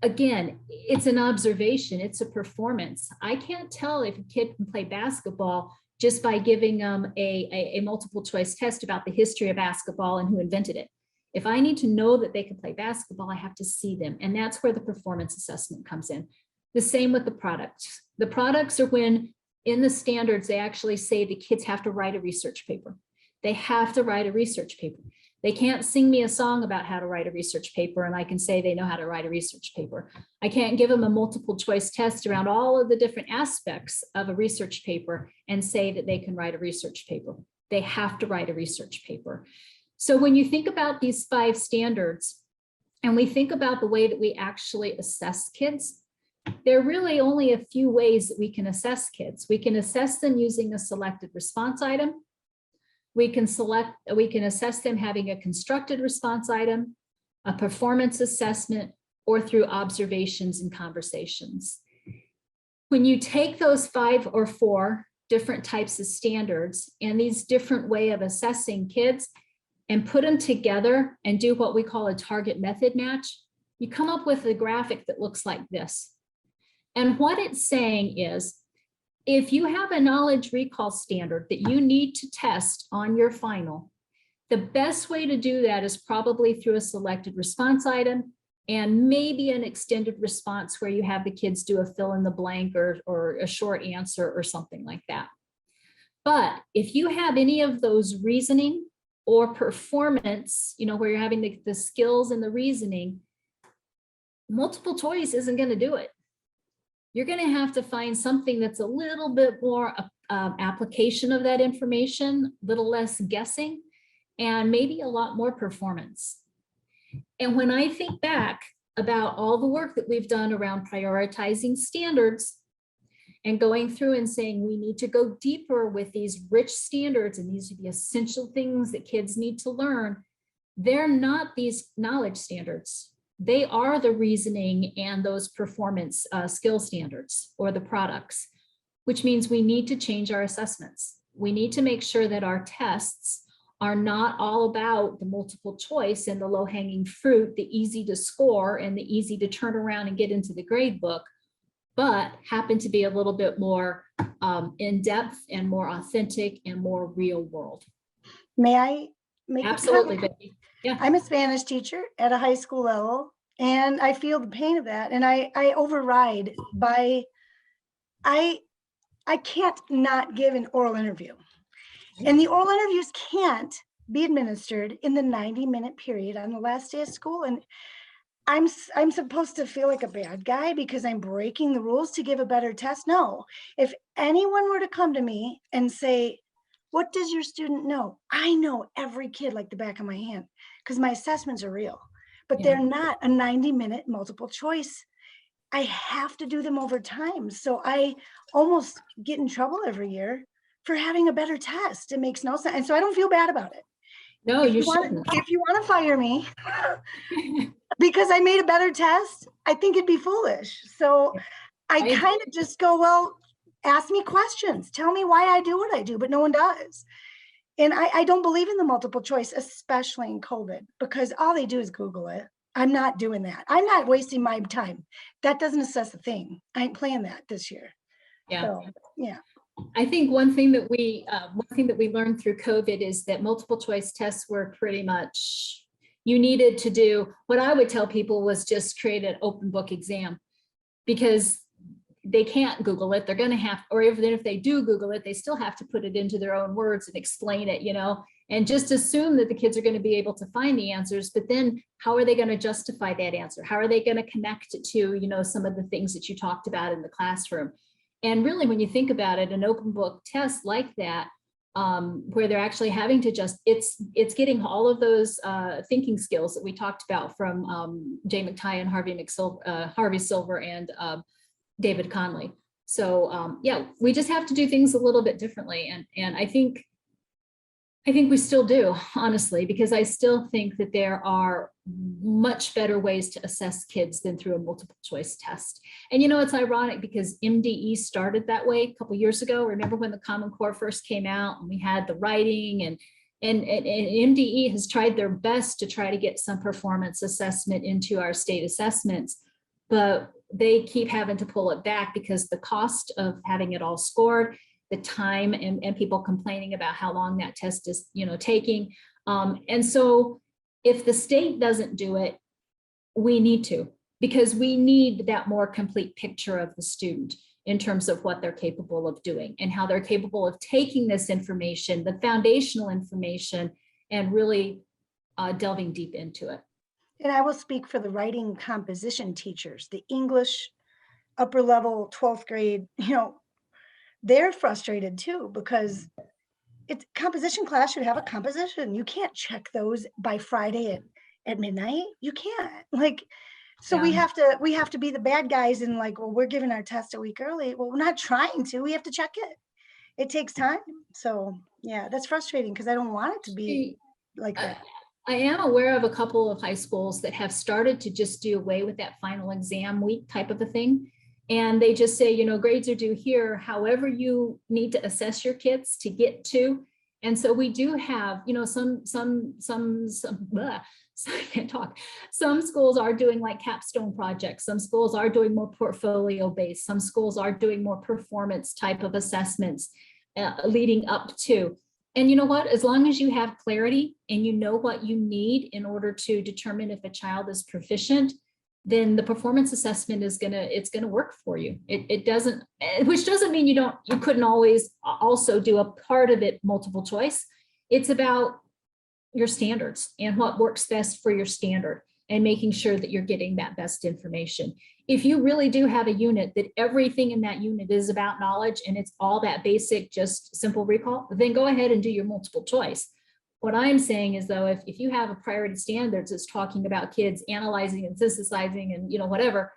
again, it's an observation, it's a performance. I can't tell if a kid can play basketball just by giving them a multiple choice test about the history of basketball and who invented it. If I need to know that they can play basketball, I have to see them. And that's where the performance assessment comes in. The same with the products. The products are when in the standards, they actually say the kids have to write a research paper. They have to write a research paper. They can't sing me a song about how to write a research paper and I can say they know how to write a research paper. I can't give them a multiple choice test around all of the different aspects of a research paper and say that they can write a research paper. They have to write a research paper. So when you think about these 5 standards and we think about the way that we actually assess kids, there are really only a few ways that we can assess kids. We can assess them using a selected response item. We can assess them having a constructed response item, a performance assessment, or through observations and conversations. When you take those 5 or 4 different types of standards and these different way of assessing kids and put them together and do what we call a target method match, you come up with a graphic that looks like this. And what it's saying is, if you have a knowledge recall standard that you need to test on your final, the best way to do that is probably through a selected response item and maybe an extended response where you have the kids do a fill in the blank or a short answer or something like that. But if you have any of those reasoning or performance, where you're having the skills and the reasoning, multiple choice isn't going to do it. You're going to have to find something that's a little bit more application of that information, a little less guessing, and maybe a lot more performance. And when I think back about all the work that we've done around prioritizing standards and going through and saying we need to go deeper with these rich standards and these are the essential things that kids need to learn, they're not these knowledge standards. They are the reasoning and those performance skill standards or the products, which means we need to change our assessments. We need to make sure that our tests are not all about the multiple choice and the low-hanging fruit, the easy to score and the easy to turn around and get into the grade book, but happen to be a little bit more in-depth and more authentic and more real world. May I make Absolutely, a comment? Becky. Yeah. I'm a Spanish teacher at a high school level, and I feel the pain of that. And I override by, I can't not give an oral interview. And the oral interviews can't be administered in the 90-minute period on the last day of school. And I'm supposed to feel like a bad guy because I'm breaking the rules to give a better test? No. If anyone were to come to me and say, what does your student know? I know every kid like the back of my hand because my assessments are real, but they're not a 90-minute multiple choice. I have to do them over time. So I almost get in trouble every year for having a better test. It makes no sense. And so I don't feel bad about it. No, you shouldn't. If you want to fire me because I made a better test, I think it'd be foolish. So I kind of just go, well, ask me questions. Tell me why I do what I do, but no one does. And I don't believe in the multiple choice, especially in COVID, because all they do is Google it. I'm not doing that. I'm not wasting my time. That doesn't assess a thing. I ain't playing that this year. Yeah. So, yeah. I think one thing that we learned through COVID is that multiple choice tests were pretty much, you needed to do, what I would tell people was just create an open book exam, because they can't Google it. They're going to have, or even if they do Google it, they still have to put it into their own words and explain it, and just assume that the kids are going to be able to find the answers. But then how are they going to justify that answer? How are they going to connect it to, some of the things that you talked about in the classroom? And really, when you think about it, an open book test like that, where they're actually having to it's getting all of those thinking skills that we talked about from Jay McTighe and Harvey Silver and David Conley. So we just have to do things a little bit differently. And I think we still do, honestly, because I still think that there are much better ways to assess kids than through a multiple choice test. And it's ironic because MDE started that way a couple of years ago. Remember when the Common Core first came out and we had the writing, and MDE has tried their best to try to get some performance assessment into our state assessments, but they keep having to pull it back because the cost of having it all scored, the time, and people complaining about how long that test is, taking. And so if the state doesn't do it, we need to, because we need that more complete picture of the student in terms of what they're capable of doing and how they're capable of taking this information, the foundational information, and really delving deep into it. And I will speak for the writing composition teachers, the English upper level 12th grade, they're frustrated too, because it's composition class should have a composition. You can't check those by Friday at midnight. You can't, so we have to be the bad guys and well, we're giving our test a week early. Well, we're not trying to, we have to check it. it takes time. So yeah, that's frustrating because I don't want it to be like that. I am aware of a couple of high schools that have started to just do away with that final exam week type of a thing. And they just say, grades are due here, however you need to assess your kids to get to. And so we do have, I can't talk. Some schools are doing like capstone projects. Some schools are doing more portfolio based. Some schools are doing more performance type of assessments leading up to. And you know what, as long as you have clarity and you know what you need in order to determine if a child is proficient, then the performance assessment is it's gonna work for you. It doesn't, which doesn't mean you couldn't always also do a part of it multiple choice. It's about your standards and what works best for your standard and making sure that you're getting that best information. If you really do have a unit that everything in that unit is about knowledge and it's all that basic, just simple recall, then go ahead and do your multiple choice. What I'm saying is though, if you have a priority standards that's talking about kids analyzing and synthesizing and whatever,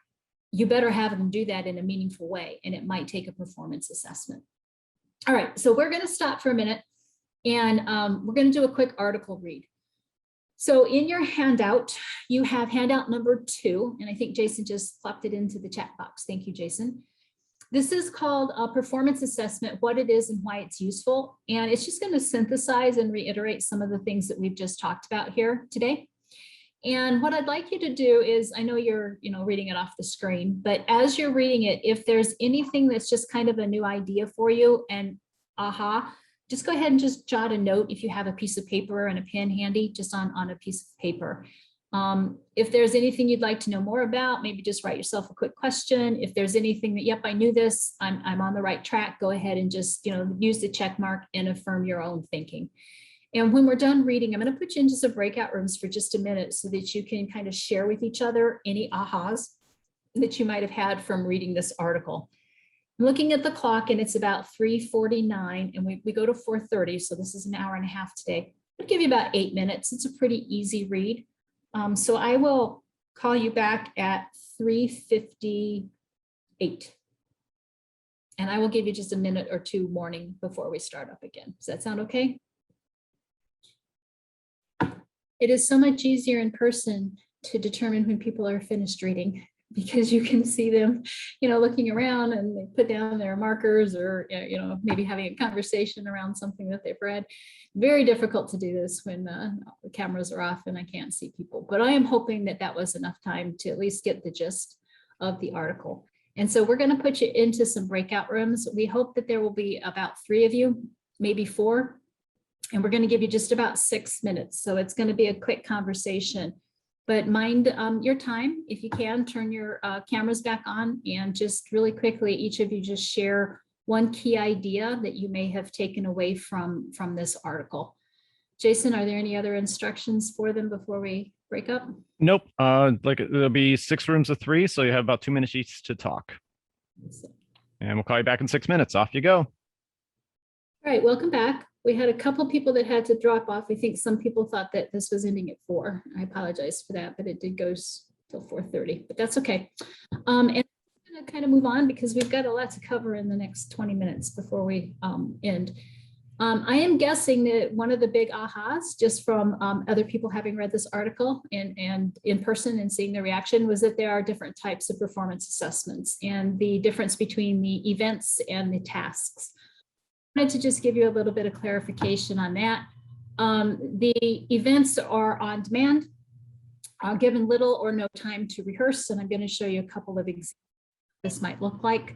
you better have them do that in a meaningful way. And it might take a performance assessment. All right, so we're gonna stop for a minute and we're gonna do a quick article read. So in your handout, you have handout number 2, and I think Jason just plopped it into the chat box. Thank you, Jason. This is called a performance assessment, what it is and why it's useful. And it's just going to synthesize and reiterate some of the things that we've just talked about here today. And what I'd like you to do is, I know you're reading it off the screen, but as you're reading it, if there's anything that's just kind of a new idea for you and aha, just go ahead and just jot a note if you have a piece of paper and a pen handy, just on a piece of paper. If there's anything you'd like to know more about, maybe just write yourself a quick question. If there's anything that, yep, I knew this, I'm on the right track, go ahead and just, use the check mark and affirm your own thinking. And when we're done reading, I'm going to put you into some breakout rooms for just a minute so that you can kind of share with each other any ahas that you might have had from reading this article. I'm looking at the clock and it's about 3:49 and we go to 4:30. So this is an hour and a half today. I'll give you about 8 minutes. It's a pretty easy read. So I will call you back at 3:58. And I will give you just a minute or two warning before we start up again. Does that sound okay? It is so much easier in person to determine when people are finished reading because you can see them, looking around and they put down their markers or, maybe having a conversation around something that they've read. Very difficult to do this when the cameras are off and I can't see people, but I am hoping that that was enough time to at least get the gist of the article. And so we're going to put you into some breakout rooms. We hope that there will be about 3 of you, maybe 4, and we're going to give you just about 6 minutes. So it's going to be a quick conversation. But mind your time. If you can, turn your cameras back on and just really quickly, each of you just share one key idea that you may have taken away from this article. Jason, are there any other instructions for them before we break up? Nope. There'll be 6 rooms of 3, so you have about 2 minutes each to talk. And we'll call you back in 6 minutes. Off you go. All right, welcome back. We had a couple people that had to drop off. I think some people thought that this was ending at 4. I apologize for that, but it did go till 4:30, but that's okay. And I'm going to kind of move on because we've got a lot to cover in the next 20 minutes before we end. I am guessing that one of the big ahas, just from other people having read this article and in person and seeing the reaction, was that there are different types of performance assessments and the difference between the events and the tasks. I wanted to just give you a little bit of clarification on that. The events are on demand, given little or no time to rehearse, and I'm going to show you a couple of examples of what this might look like.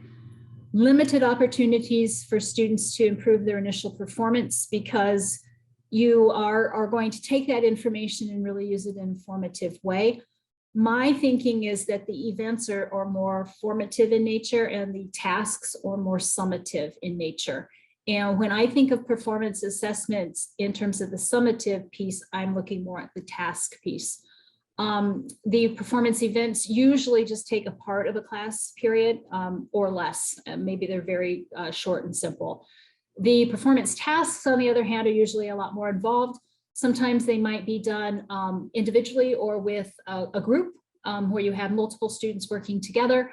Limited opportunities for students to improve their initial performance because you are going to take that information and really use it in a formative way. My thinking is that the events are more formative in nature and the tasks are more summative in nature. And when I think of performance assessments in terms of the summative piece, I'm looking more at the task piece. The performance events usually just take a part of a class period or less. Maybe they're very short and simple. The performance tasks, on the other hand, are usually a lot more involved. Sometimes they might be done individually or with a group where you have multiple students working together.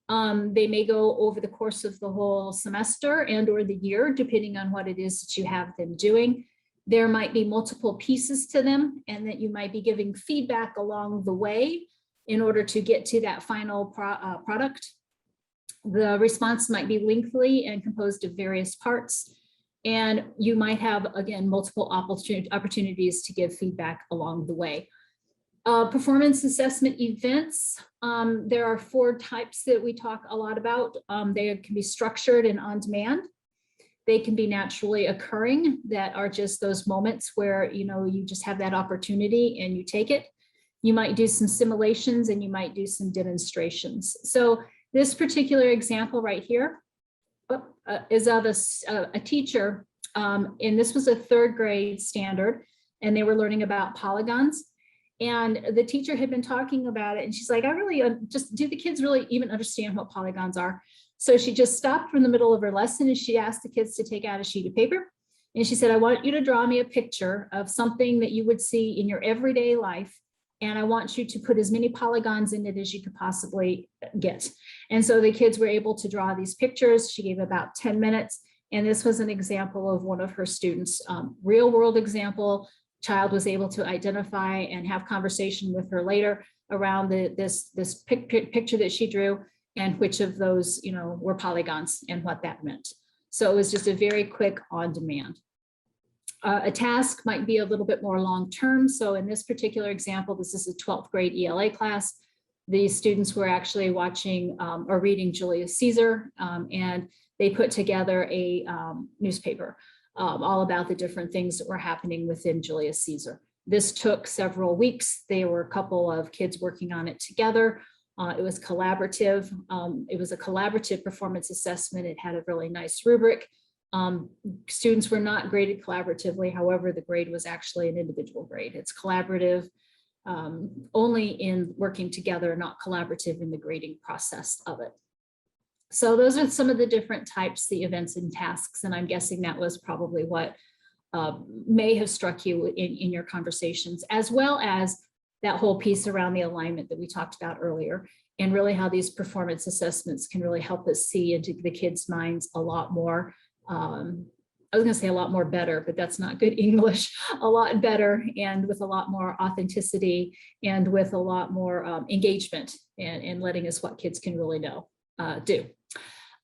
They may go over the course of the whole semester and or the year, depending on what it is that you have them doing. There might be multiple pieces to them, and that you might be giving feedback along the way in order to get to that final product. The response might be lengthy and composed of various parts. And you might have, again, multiple opportunities to give feedback along the way. Performance assessment events. There are 4 types that we talk a lot about. They can be structured and on demand. They can be naturally occurring, that are just those moments where, you know, you just have that opportunity and you take it. You might do some simulations and you might do some demonstrations. So this particular example right here is of a teacher, and this was a 3rd grade standard, and they were learning about polygons. And the teacher had been talking about it, and she's like, I really just, do the kids really even understand what polygons are? So she just stopped in the middle of her lesson and she asked the kids to take out a sheet of paper. And she said, I want you to draw me a picture of something that you would see in your everyday life. And I want you to put as many polygons in it as you could possibly get. And so the kids were able to draw these pictures. She gave about 10 minutes. And this was an example of one of her students, real world example. Child was able to identify and have conversation with her later around this picture that she drew, and which of those, you know, were polygons and what that meant. So it was just a very quick on demand. A task might be a little bit more long-term. So in this particular example, this is a 12th grade ELA class. The students were actually watching or reading Julius Caesar, and they put together a newspaper all about the different things that were happening within Julius Caesar. This took several weeks. There were a couple of kids working on it together. It was collaborative. It was a collaborative performance assessment. It had a really nice rubric. Students were not graded collaboratively. However, the grade was actually an individual grade. It's collaborative only in working together, not collaborative in the grading process of it. So those are some of the different types, the events and tasks. And I'm guessing that was probably what may have struck you in your conversations, as well as that whole piece around the alignment that we talked about earlier, and really how these performance assessments can really help us see into the kids' minds a lot more. I was going to say a lot more better, but that's not good English, a lot better, and with a lot more authenticity and with a lot more engagement and letting us what kids can really do.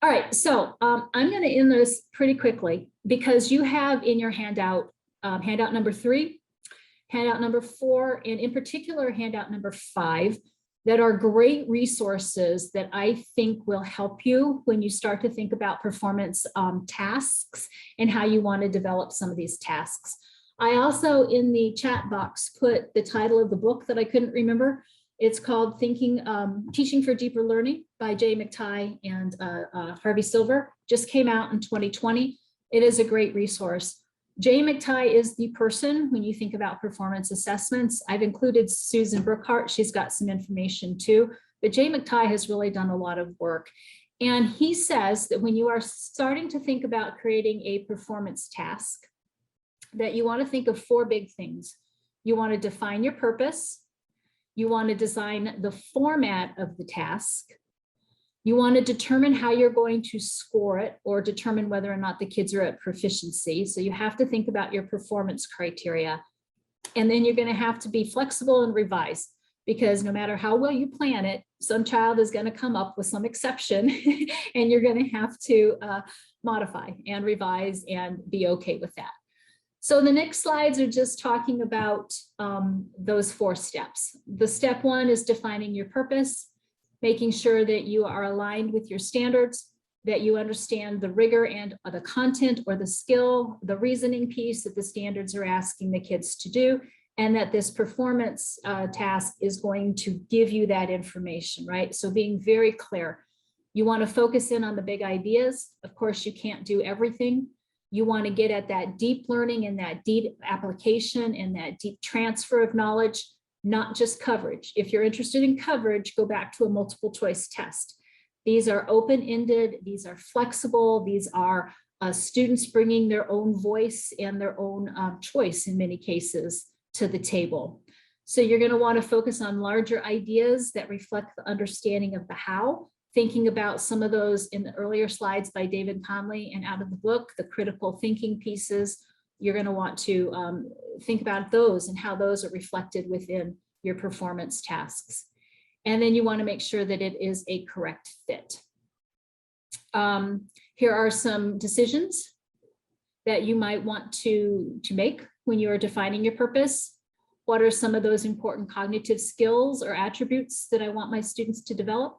All right, so I'm going to end this pretty quickly because you have in your handout, handout number 3, handout number 4, and in particular, handout number 5, that are great resources that I think will help you when you start to think about performance tasks and how you want to develop some of these tasks. I also, in the chat box, put the title of the book that I couldn't remember. It's called Teaching for Deeper Learning by Jay McTighe and Harvey Silver. Just came out in 2020. It is a great resource. Jay McTighe is the person when you think about performance assessments. I've included Susan Brookhart. She's got some information too, but Jay McTighe has really done a lot of work. And he says that when you are starting to think about creating a performance task, that you want to think of 4 big things. You want to define your purpose. You want to design the format of the task. You want to determine how you're going to score it or determine whether or not the kids are at proficiency. So you have to think about your performance criteria. And then you're going to have to be flexible and revise, because no matter how well you plan it, some child is going to come up with some exception and you're going to have to modify and revise and be okay with that. So the next slides are just talking about those 4 steps. The step 1 is defining your purpose, making sure that you are aligned with your standards, that you understand the rigor and the content or the skill, the reasoning piece that the standards are asking the kids to do, and that this performance task is going to give you that information, right? So being very clear. You want to focus in on the big ideas. Of course, you can't do everything. You want to get at that deep learning and that deep application and that deep transfer of knowledge, not just coverage. If you're interested in coverage, go back to a multiple choice test. These are open-ended, these are flexible, these are students bringing their own voice and their own choice in many cases to the table. So you're going to want to focus on larger ideas that reflect the understanding of the how. thinking about some of those in the earlier slides by David Conley and out of the book, the critical thinking pieces, you're going to want to think about those and how those are reflected within your performance tasks. And then you want to make sure that it is a correct fit. Here are some decisions that you might want to make when you are defining your purpose. What are some of those important cognitive skills or attributes that I want my students to develop?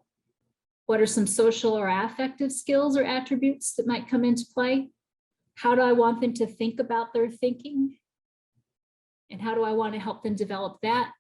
What are some social or affective skills or attributes that might come into play? How do I want them to think about their thinking? And how do I want to help them develop that?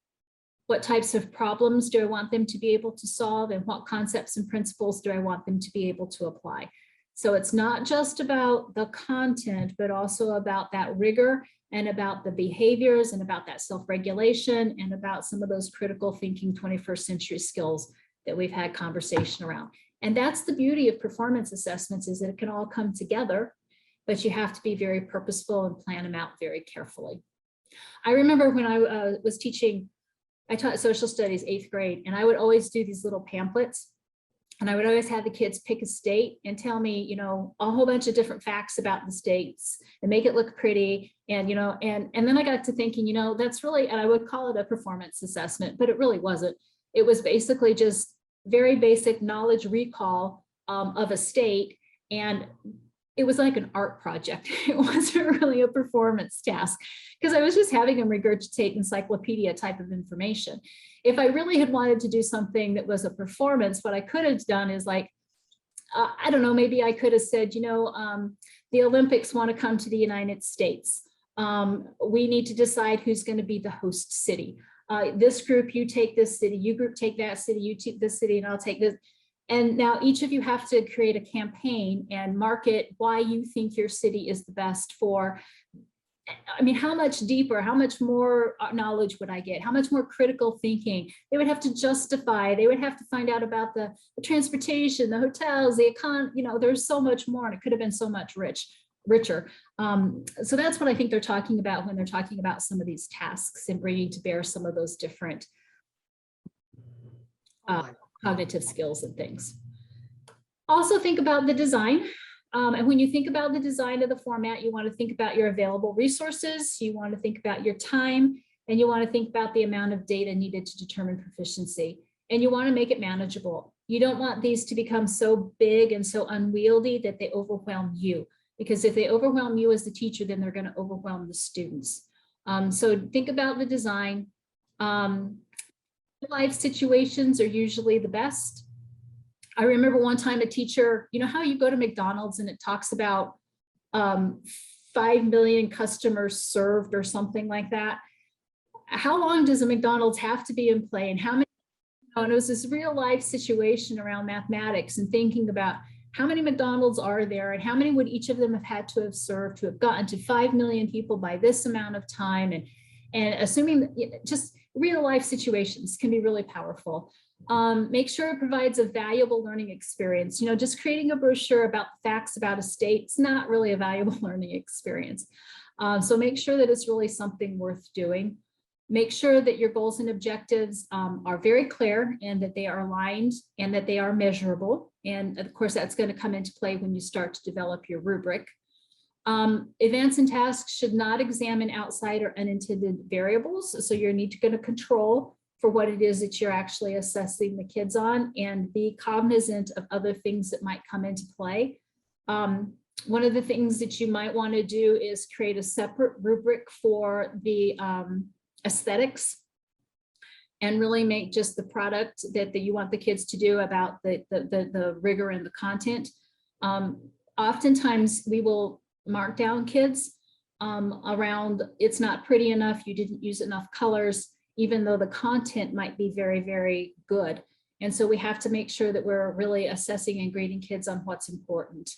What types of problems do I want them to be able to solve? And what concepts and principles do I want them to be able to apply? So it's not just about the content, but also about that rigor and about the behaviors and about that self-regulation and about some of those critical thinking 21st century skills that we've had conversation around. And that's the beauty of performance assessments, is that it can all come together, but you have to be very purposeful and plan them out very carefully. I remember when I was teaching, I taught social studies 8th grade, and I would always do these little pamphlets. And I would always have the kids pick a state and tell me, you know, a whole bunch of different facts about the states and make it look pretty. And, you know, and then I got to thinking, you know, that's really, and I would call it a performance assessment, but it really wasn't. It was basically just very basic knowledge recall of a state. And it was like an art project. It wasn't really a performance task, because I was just having them regurgitate encyclopedia type of information. If I really had wanted to do something that was a performance, what I could have done is like, I don't know, maybe I could have said, you know, the Olympics want to come to the United States. We need to decide who's going to be the host city. This group, you take this city, you group take that city, you take this city, and I'll take this. And now each of you have to create a campaign and market why you think your city is the best for. I mean, how much deeper, how much more knowledge would I get? How much more critical thinking? They would have to justify, they would have to find out about the transportation, the hotels, the economy, you know, there's so much more, and it could have been so much richer. So that's what I think they're talking about when they're talking about some of these tasks and bringing to bear some of those different cognitive skills and things. Also think about the design. And when you think about the design of the format, you want to think about your available resources, you want to think about your time, and you want to think about the amount of data needed to determine proficiency. And you want to make it manageable. You don't want these to become so big and so unwieldy that they overwhelm you, because if they overwhelm you as the teacher, then they're going to overwhelm the students. So think about the design. Life situations are usually the best. I remember one time a teacher, you know how you go to McDonald's and it talks about 5 million customers served or something like that. How long does a McDonald's have to be in play, and how many, you know, and it was this real life situation around mathematics and thinking about how many McDonald's are there and how many would each of them have had to have served to have gotten to 5 million people by this amount of time, and assuming that, you know, just real life situations can be really powerful. Make sure it provides a valuable learning experience. You know, just creating a brochure about facts about a state, it's not really a valuable learning experience. So make sure that it's really something worth doing. Make sure that your goals and objectives are very clear and that they are aligned and that they are measurable. And of course, that's going to come into play when you start to develop your rubric. Events and tasks should not examine outside or unintended variables. So you're going to control for what it is that you're actually assessing the kids on, and be cognizant of other things that might come into play. One of the things that you might want to do is create a separate rubric for the aesthetics, and really make just the product that you want the kids to do about the rigor and the content. Oftentimes we will mark down kids around it's not pretty enough, you didn't use enough colors, even though the content might be very, very good. And so we have to make sure that we're really assessing and grading kids on what's important.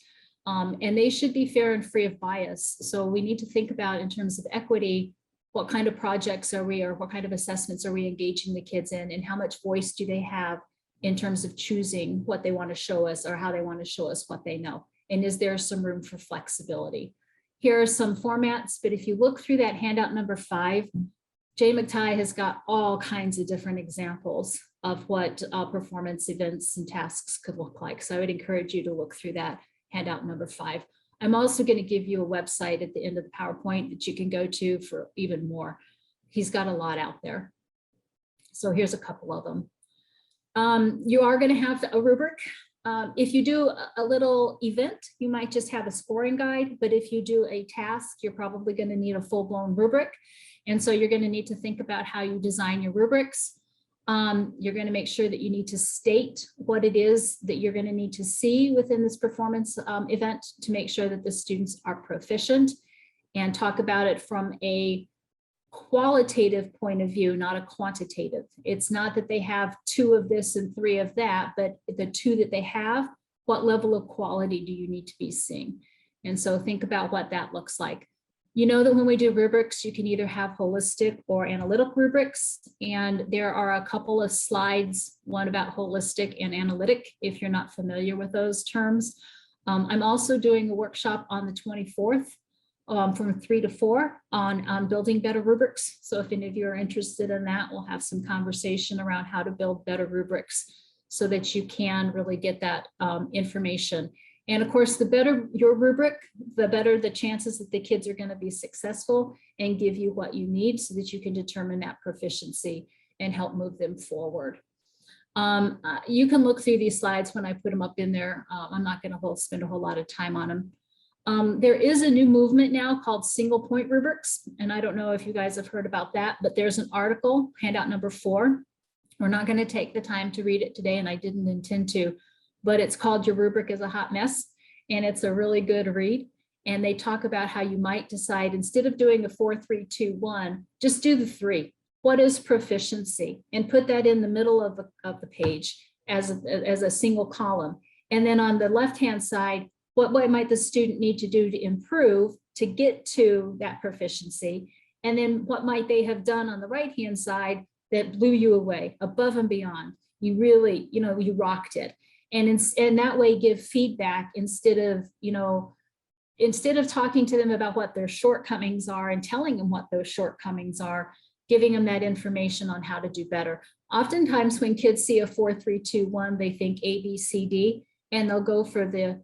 And they should be fair and free of bias. So we need to think about, in terms of equity, what kind of projects are we, or what kind of assessments are we engaging the kids in, and how much voice do they have in terms of choosing what they want to show us or how they want to show us what they know. And is there some room for flexibility? Here are some formats, but if you look through that handout number 5, Jay McTighe has got all kinds of different examples of what performance events and tasks could look like. So I would encourage you to look through that handout number 5. I'm also going to give you a website at the end of the PowerPoint that you can go to for even more. He's got a lot out there. So here's a couple of them. You are going to have a rubric. If you do a little event, you might just have a scoring guide, but if you do a task, you're probably going to need a full-blown rubric. And so you're going to need to think about how you design your rubrics. You're going to make sure that you need to state what it is that you're going to need to see within this performance event to make sure that the students are proficient, and talk about it from a qualitative point of view, not a quantitative. It's not that they have 2 of this and 3 of that, but the 2 that they have, what level of quality do you need to be seeing? And so think about what that looks like. You know that when we do rubrics, you can either have holistic or analytic rubrics, and there are a couple of slides, one about holistic and analytic, if you're not familiar with those terms. I'm also doing a workshop on the 24th from 3 to 4 on building better rubrics. So if any of you are interested in that, we'll have some conversation around how to build better rubrics so that you can really get that information. And of course, the better your rubric, the better the chances that the kids are going to be successful and give you what you need so that you can determine that proficiency and help move them forward. You can look through these slides when I put them up in there. I'm not going to spend a whole lot of time on them. There is a new movement now called single point rubrics. And I don't know if you guys have heard about that, but there's an article, handout number 4. We're not going to take the time to read it today, and I didn't intend to, but it's called Your Rubric is a Hot Mess, and it's a really good read. And they talk about how you might decide, instead of doing a 4, 3, 2, 1, just do the 3. What is proficiency? And put that in the middle of the page as a single column. And then on the left-hand side, what might the student need to do to improve to get to that proficiency? And then what might they have done on the right-hand side that blew you away, above and beyond? You really, you rocked it. And that way give feedback instead of talking to them about what their shortcomings are and telling them what those shortcomings are, giving them that information on how to do better. Oftentimes when kids see a 4, 3, 2, 1, they think A, B, C, D, and they'll go for the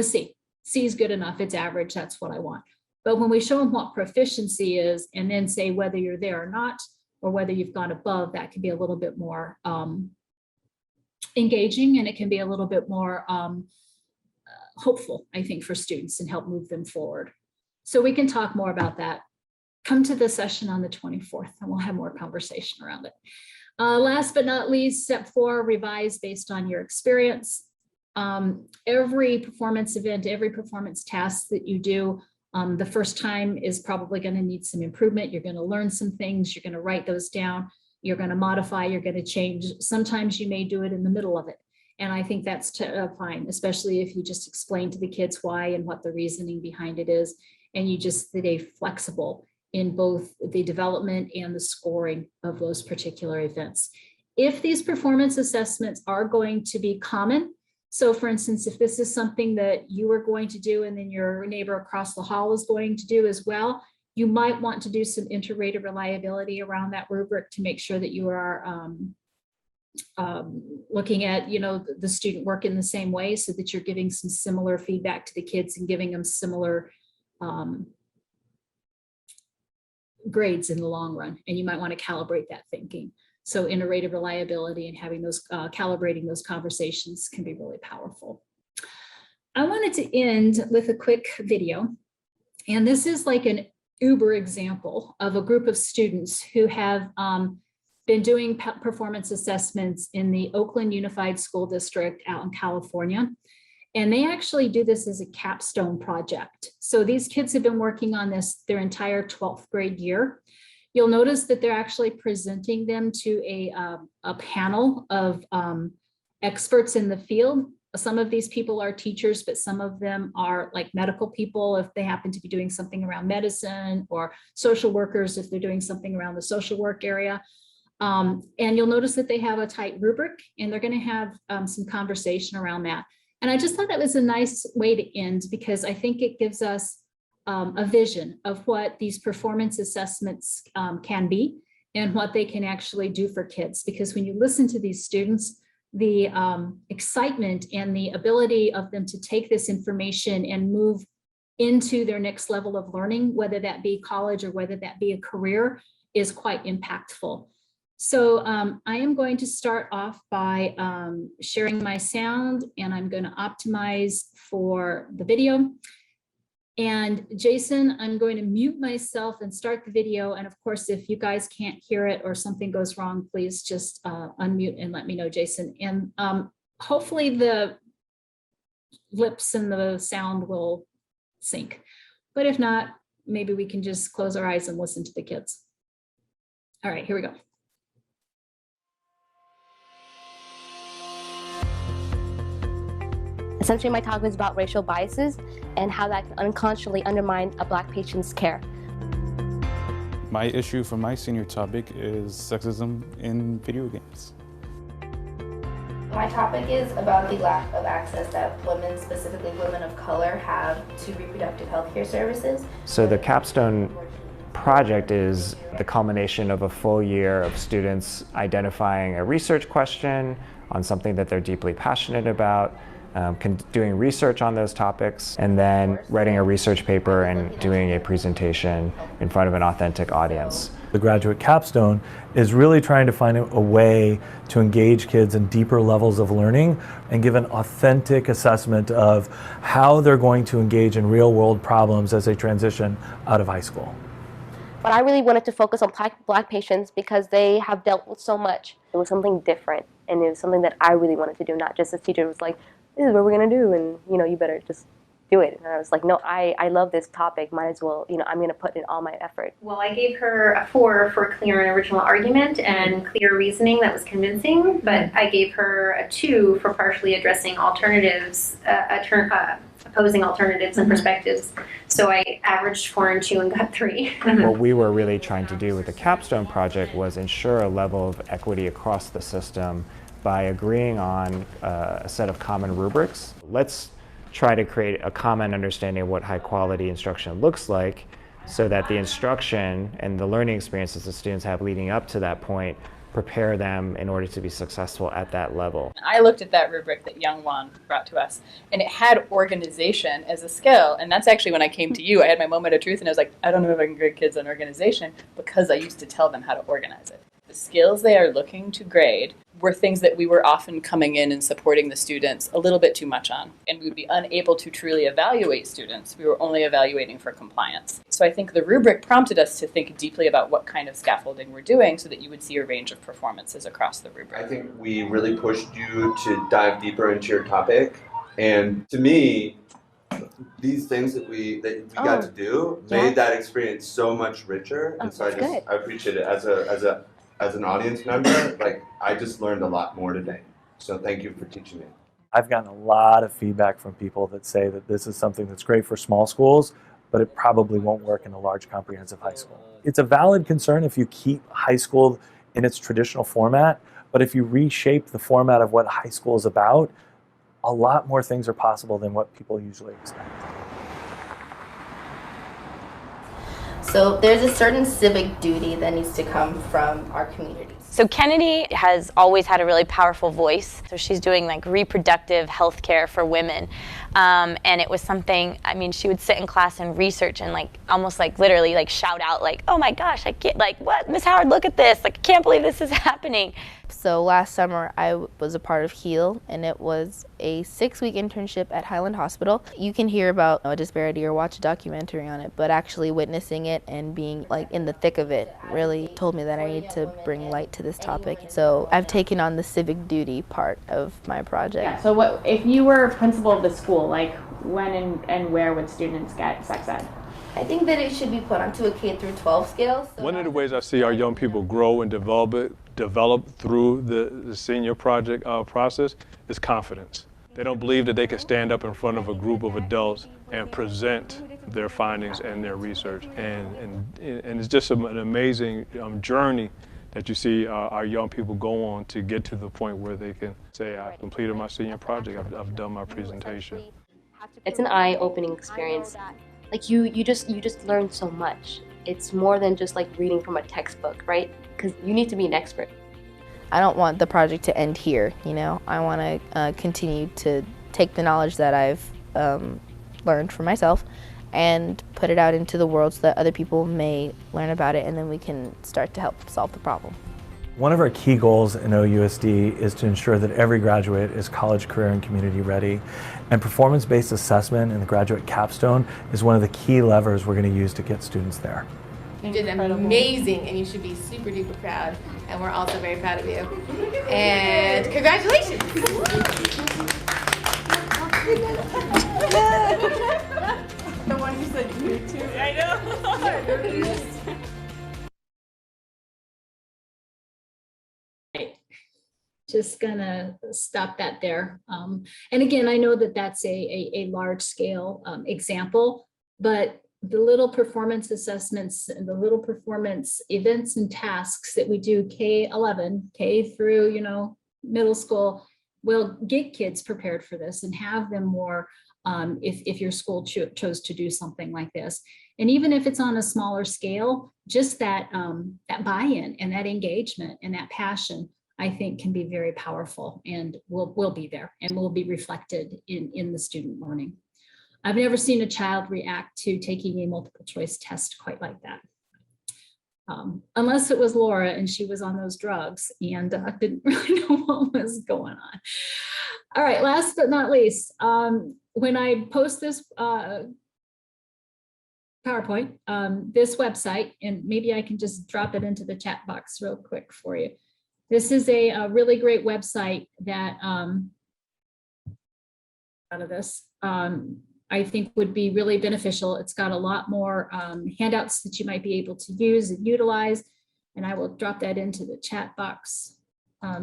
C. C is good enough, it's average, that's what I want. But when we show them what proficiency is and then say whether you're there or not, or whether you've gone above, that can be a little bit more engaging, and it can be a little bit more hopeful, I think, for students and help move them forward. So we can talk more about that. Come to the session on the 24th and we'll have more conversation around it. Last but not least, step 4, revise based on your experience. Every performance event, every performance task that you do, the first time is probably going to need some improvement. You're going to learn some things. You're going to write those down. You're going to modify. You're going to change. Sometimes you may do it in the middle of it. And I think that's fine, especially if you just explain to the kids why and what the reasoning behind it is. And you just stay flexible in both the development and the scoring of those particular events. If these performance assessments are going to be common, so for instance, if this is something that you are going to do and then your neighbor across the hall is going to do as well, you might want to do some inter-rater reliability around that rubric to make sure that you are looking at, the student work in the same way so that you're giving some similar feedback to the kids and giving them similar grades in the long run. And you might want to calibrate that thinking. So inter-rater reliability and having those calibrating those conversations can be really powerful. I wanted to end with a quick video. And this is like an Uber example of a group of students who have been doing performance assessments in the Oakland Unified School District out in California. And they actually do this as a capstone project. So these kids have been working on this their entire 12th grade year. You'll notice that they're actually presenting them to a panel of experts in the field. Some of these people are teachers, but some of them are like medical people if they happen to be doing something around medicine, or social workers if they're doing something around the social work area. And you'll notice that they have a tight rubric, and they're going to have some conversation around that. And I just thought that was a nice way to end, because I think it gives us a vision of what these performance assessments can be and what they can actually do for kids. Because when you listen to these students, the excitement and the ability of them to take this information and move into their next level of learning, whether that be college or whether that be a career, is quite impactful. So I am going to start off by sharing my sound, and I'm going to optimize for the video. And Jason, I'm going to mute myself and start the video. And of course, if you guys can't hear it or something goes wrong, please just unmute and let me know, Jason. And hopefully the lips and the sound will sync. But if not, maybe we can just close our eyes and listen to the kids. All right, here we go. Essentially, my talk was about racial biases and how that can unconsciously undermine a Black patient's care. My issue for my senior topic is sexism in video games. My topic is about the lack of access that women, specifically women of color, have to reproductive health care services. So the capstone project is the culmination of a full year of students identifying a research question on something that they're deeply passionate about, doing research on those topics, and then writing a research paper and doing a presentation in front of an authentic audience. The graduate capstone is really trying to find a way to engage kids in deeper levels of learning and give an authentic assessment of how they're going to engage in real world problems as they transition out of high school. But I really wanted to focus on Black patients because they have dealt with so much. It was something different, and it was something that I really wanted to do, not just this teacher was like, this is what we're gonna do, and you better just do it. And I was like, no, I love this topic, might as well, I'm gonna put in all my effort. Well, I gave her a 4 for clear and original argument and clear reasoning that was convincing, but I gave her a 2 for partially addressing alternatives, opposing alternatives and perspectives. So I averaged 4 and 2 and got 3. What we were really trying to do with the capstone project was ensure a level of equity across the system by agreeing on a set of common rubrics. Let's try to create a common understanding of what high quality instruction looks like so that the instruction and the learning experiences the students have leading up to that point prepare them in order to be successful at that level. I looked at that rubric that Young Wan brought to us, and it had organization as a skill. And that's actually when I came to you, I had my moment of truth, and I was like, I don't know if I can grade kids on organization, because I used to tell them how to organize it. The skills they are looking to grade were things that we were often coming in and supporting the students a little bit too much on. And we would be unable to truly evaluate students. We were only evaluating for compliance. So I think the rubric prompted us to think deeply about what kind of scaffolding we're doing so that you would see a range of performances across the rubric. I think we really pushed you to dive deeper into your topic. And to me, these things that we got to do made that experience so much richer. And so I appreciate it as an audience member. Like, I just learned a lot more today. So thank you for teaching me. I've gotten a lot of feedback from people that say that this is something that's great for small schools, but it probably won't work in a large comprehensive high school. It's a valid concern if you keep high school in its traditional format, but if you reshape the format of what high school is about, a lot more things are possible than what people usually expect. So there's a certain civic duty that needs to come from our communities. So Kennedy has always had a really powerful voice. So she's doing like reproductive health care for women. And it was something, she would sit in class and research and almost literally shout out oh my gosh, I get what, Miss Howard, look at this. I can't believe this is happening. So last summer I was a part of HEAL, and it was a 6-week internship at Highland Hospital. You can hear about a disparity or watch a documentary on it, but actually witnessing it and being in the thick of it really told me that I need to bring light to this topic. So I've taken on the civic duty part of my project. Yeah, so what if you were principal of the school, when and where would students get sex ed? I think that it should be put onto a K-12 scale. One of the ways I see our young people grow and develop through the senior project process is confidence. They don't believe that they can stand up in front of a group of adults and present their findings and their research. And it's just an amazing journey that you see our young people go on to get to the point where they can say, I've completed my senior project, I've done my presentation. It's an eye-opening experience. You just learn so much. It's more than just reading from a textbook, right? because you need to be an expert. I don't want the project to end here, you know. I want to continue to take the knowledge that I've learned for myself and put it out into the world so that other people may learn about it, and then we can start to help solve the problem. One of our key goals in OUSD is to ensure that every graduate is college, career, and community ready. And performance-based assessment in the graduate capstone is one of the key levers we're going to use to get students there. You did amazing, and you should be super duper proud. And we're also very proud of you. And congratulations! The one you said you too. I know. Just gonna stop that there. And again, I know that that's a large scale example, but the little performance assessments and the little performance events and tasks that we do K-11, K through, you know, middle school, will get kids prepared for this and have them more if your school chose to do something like this. And even if it's on a smaller scale, just that buy-in and that engagement and that passion, I think, can be very powerful and will be there and will be reflected in the student learning. I've never seen a child react to taking a multiple choice test quite like that. Unless it was Laura and she was on those drugs and I didn't really know what was going on. All right, last but not least, when I post this PowerPoint, this website, and maybe I can just drop it into the chat box real quick for you. This is a really great website that out of this I think would be really beneficial. It's got a lot more handouts that you might be able to use and utilize, and I will drop that into the chat box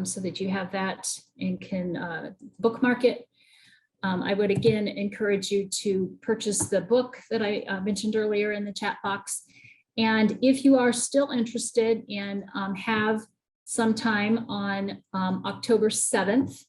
so that you have that and can bookmark it. I would again encourage you to purchase the book that I mentioned earlier in the chat box. And if you are still interested and have some time on October 7th,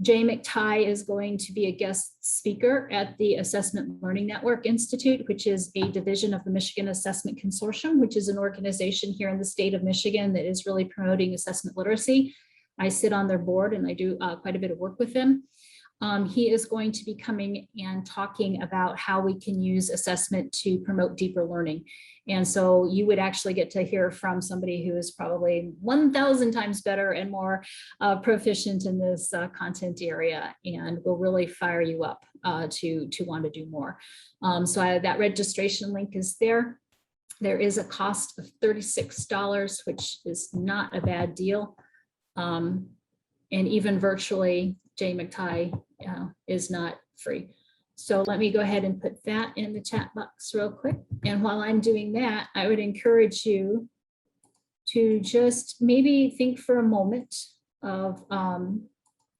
Jay McTighe is going to be a guest speaker at the Assessment Learning Network Institute, which is a division of the Michigan Assessment Consortium, which is an organization here in the state of Michigan that is really promoting assessment literacy. I sit on their board and I do quite a bit of work with them. He is going to be coming and talking about how we can use assessment to promote deeper learning. And so you would actually get to hear from somebody who is probably 1,000 times better and more proficient in this content area, and will really fire you up to want to do more. So that registration link is there. There is a cost of $36, which is not a bad deal. And even virtually, Jay McTighe is not free. So let me go ahead and put that in the chat box real quick. And while I'm doing that, I would encourage you to just maybe think for a moment of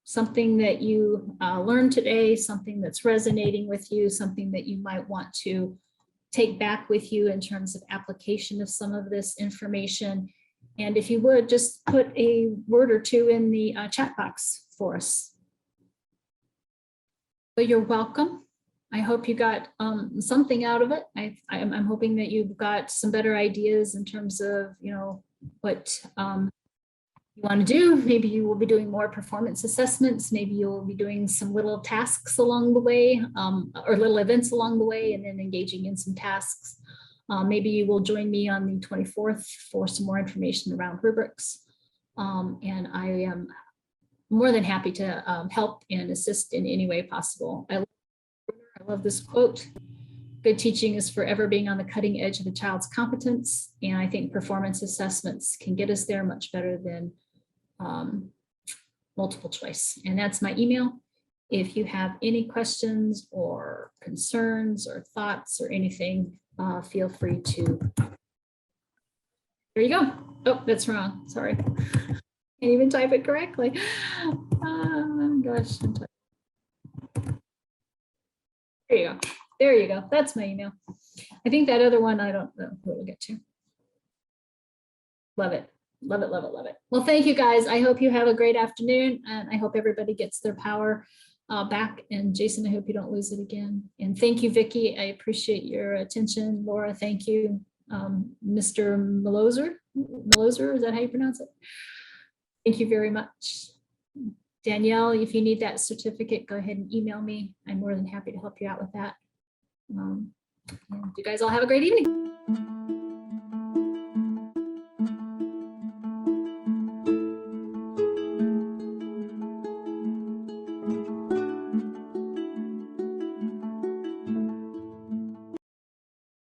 something that you learned today, something that's resonating with you, something that you might want to take back with you in terms of application of some of this information. And if you would, just put a word or two in the chat box for us. But you're welcome. I hope you got something out of it. I'm hoping that you've got some better ideas in terms of, you know, what you want to do. Maybe you will be doing more performance assessments. Maybe you'll be doing some little tasks along the way, or little events along the way, and then engaging in some tasks. Maybe you will join me on the 24th for some more information around rubrics. And I am more than happy to help and assist in any way possible. I love this quote: good teaching is forever being on the cutting edge of a child's competence. And I think performance assessments can get us there much better than multiple choice. And that's my email. If you have any questions or concerns or thoughts or anything, feel free to. There you go. Oh, that's wrong. Sorry. Can't even type it correctly. Gosh. There you go. There you go. That's my email. I think that other one, I don't know who we'll get to. Love it. Love it, love it, love it. Well, thank you guys. I hope you have a great afternoon, and I hope everybody gets their power back. And Jason, I hope you don't lose it again. And thank you, Vicki. I appreciate your attention. Laura, thank you. Mr. Maloser, Meloser, is that how you pronounce it? Thank you very much. Danielle, if you need that certificate, go ahead and email me. I'm more than happy to help you out with that. And you guys all have a great evening.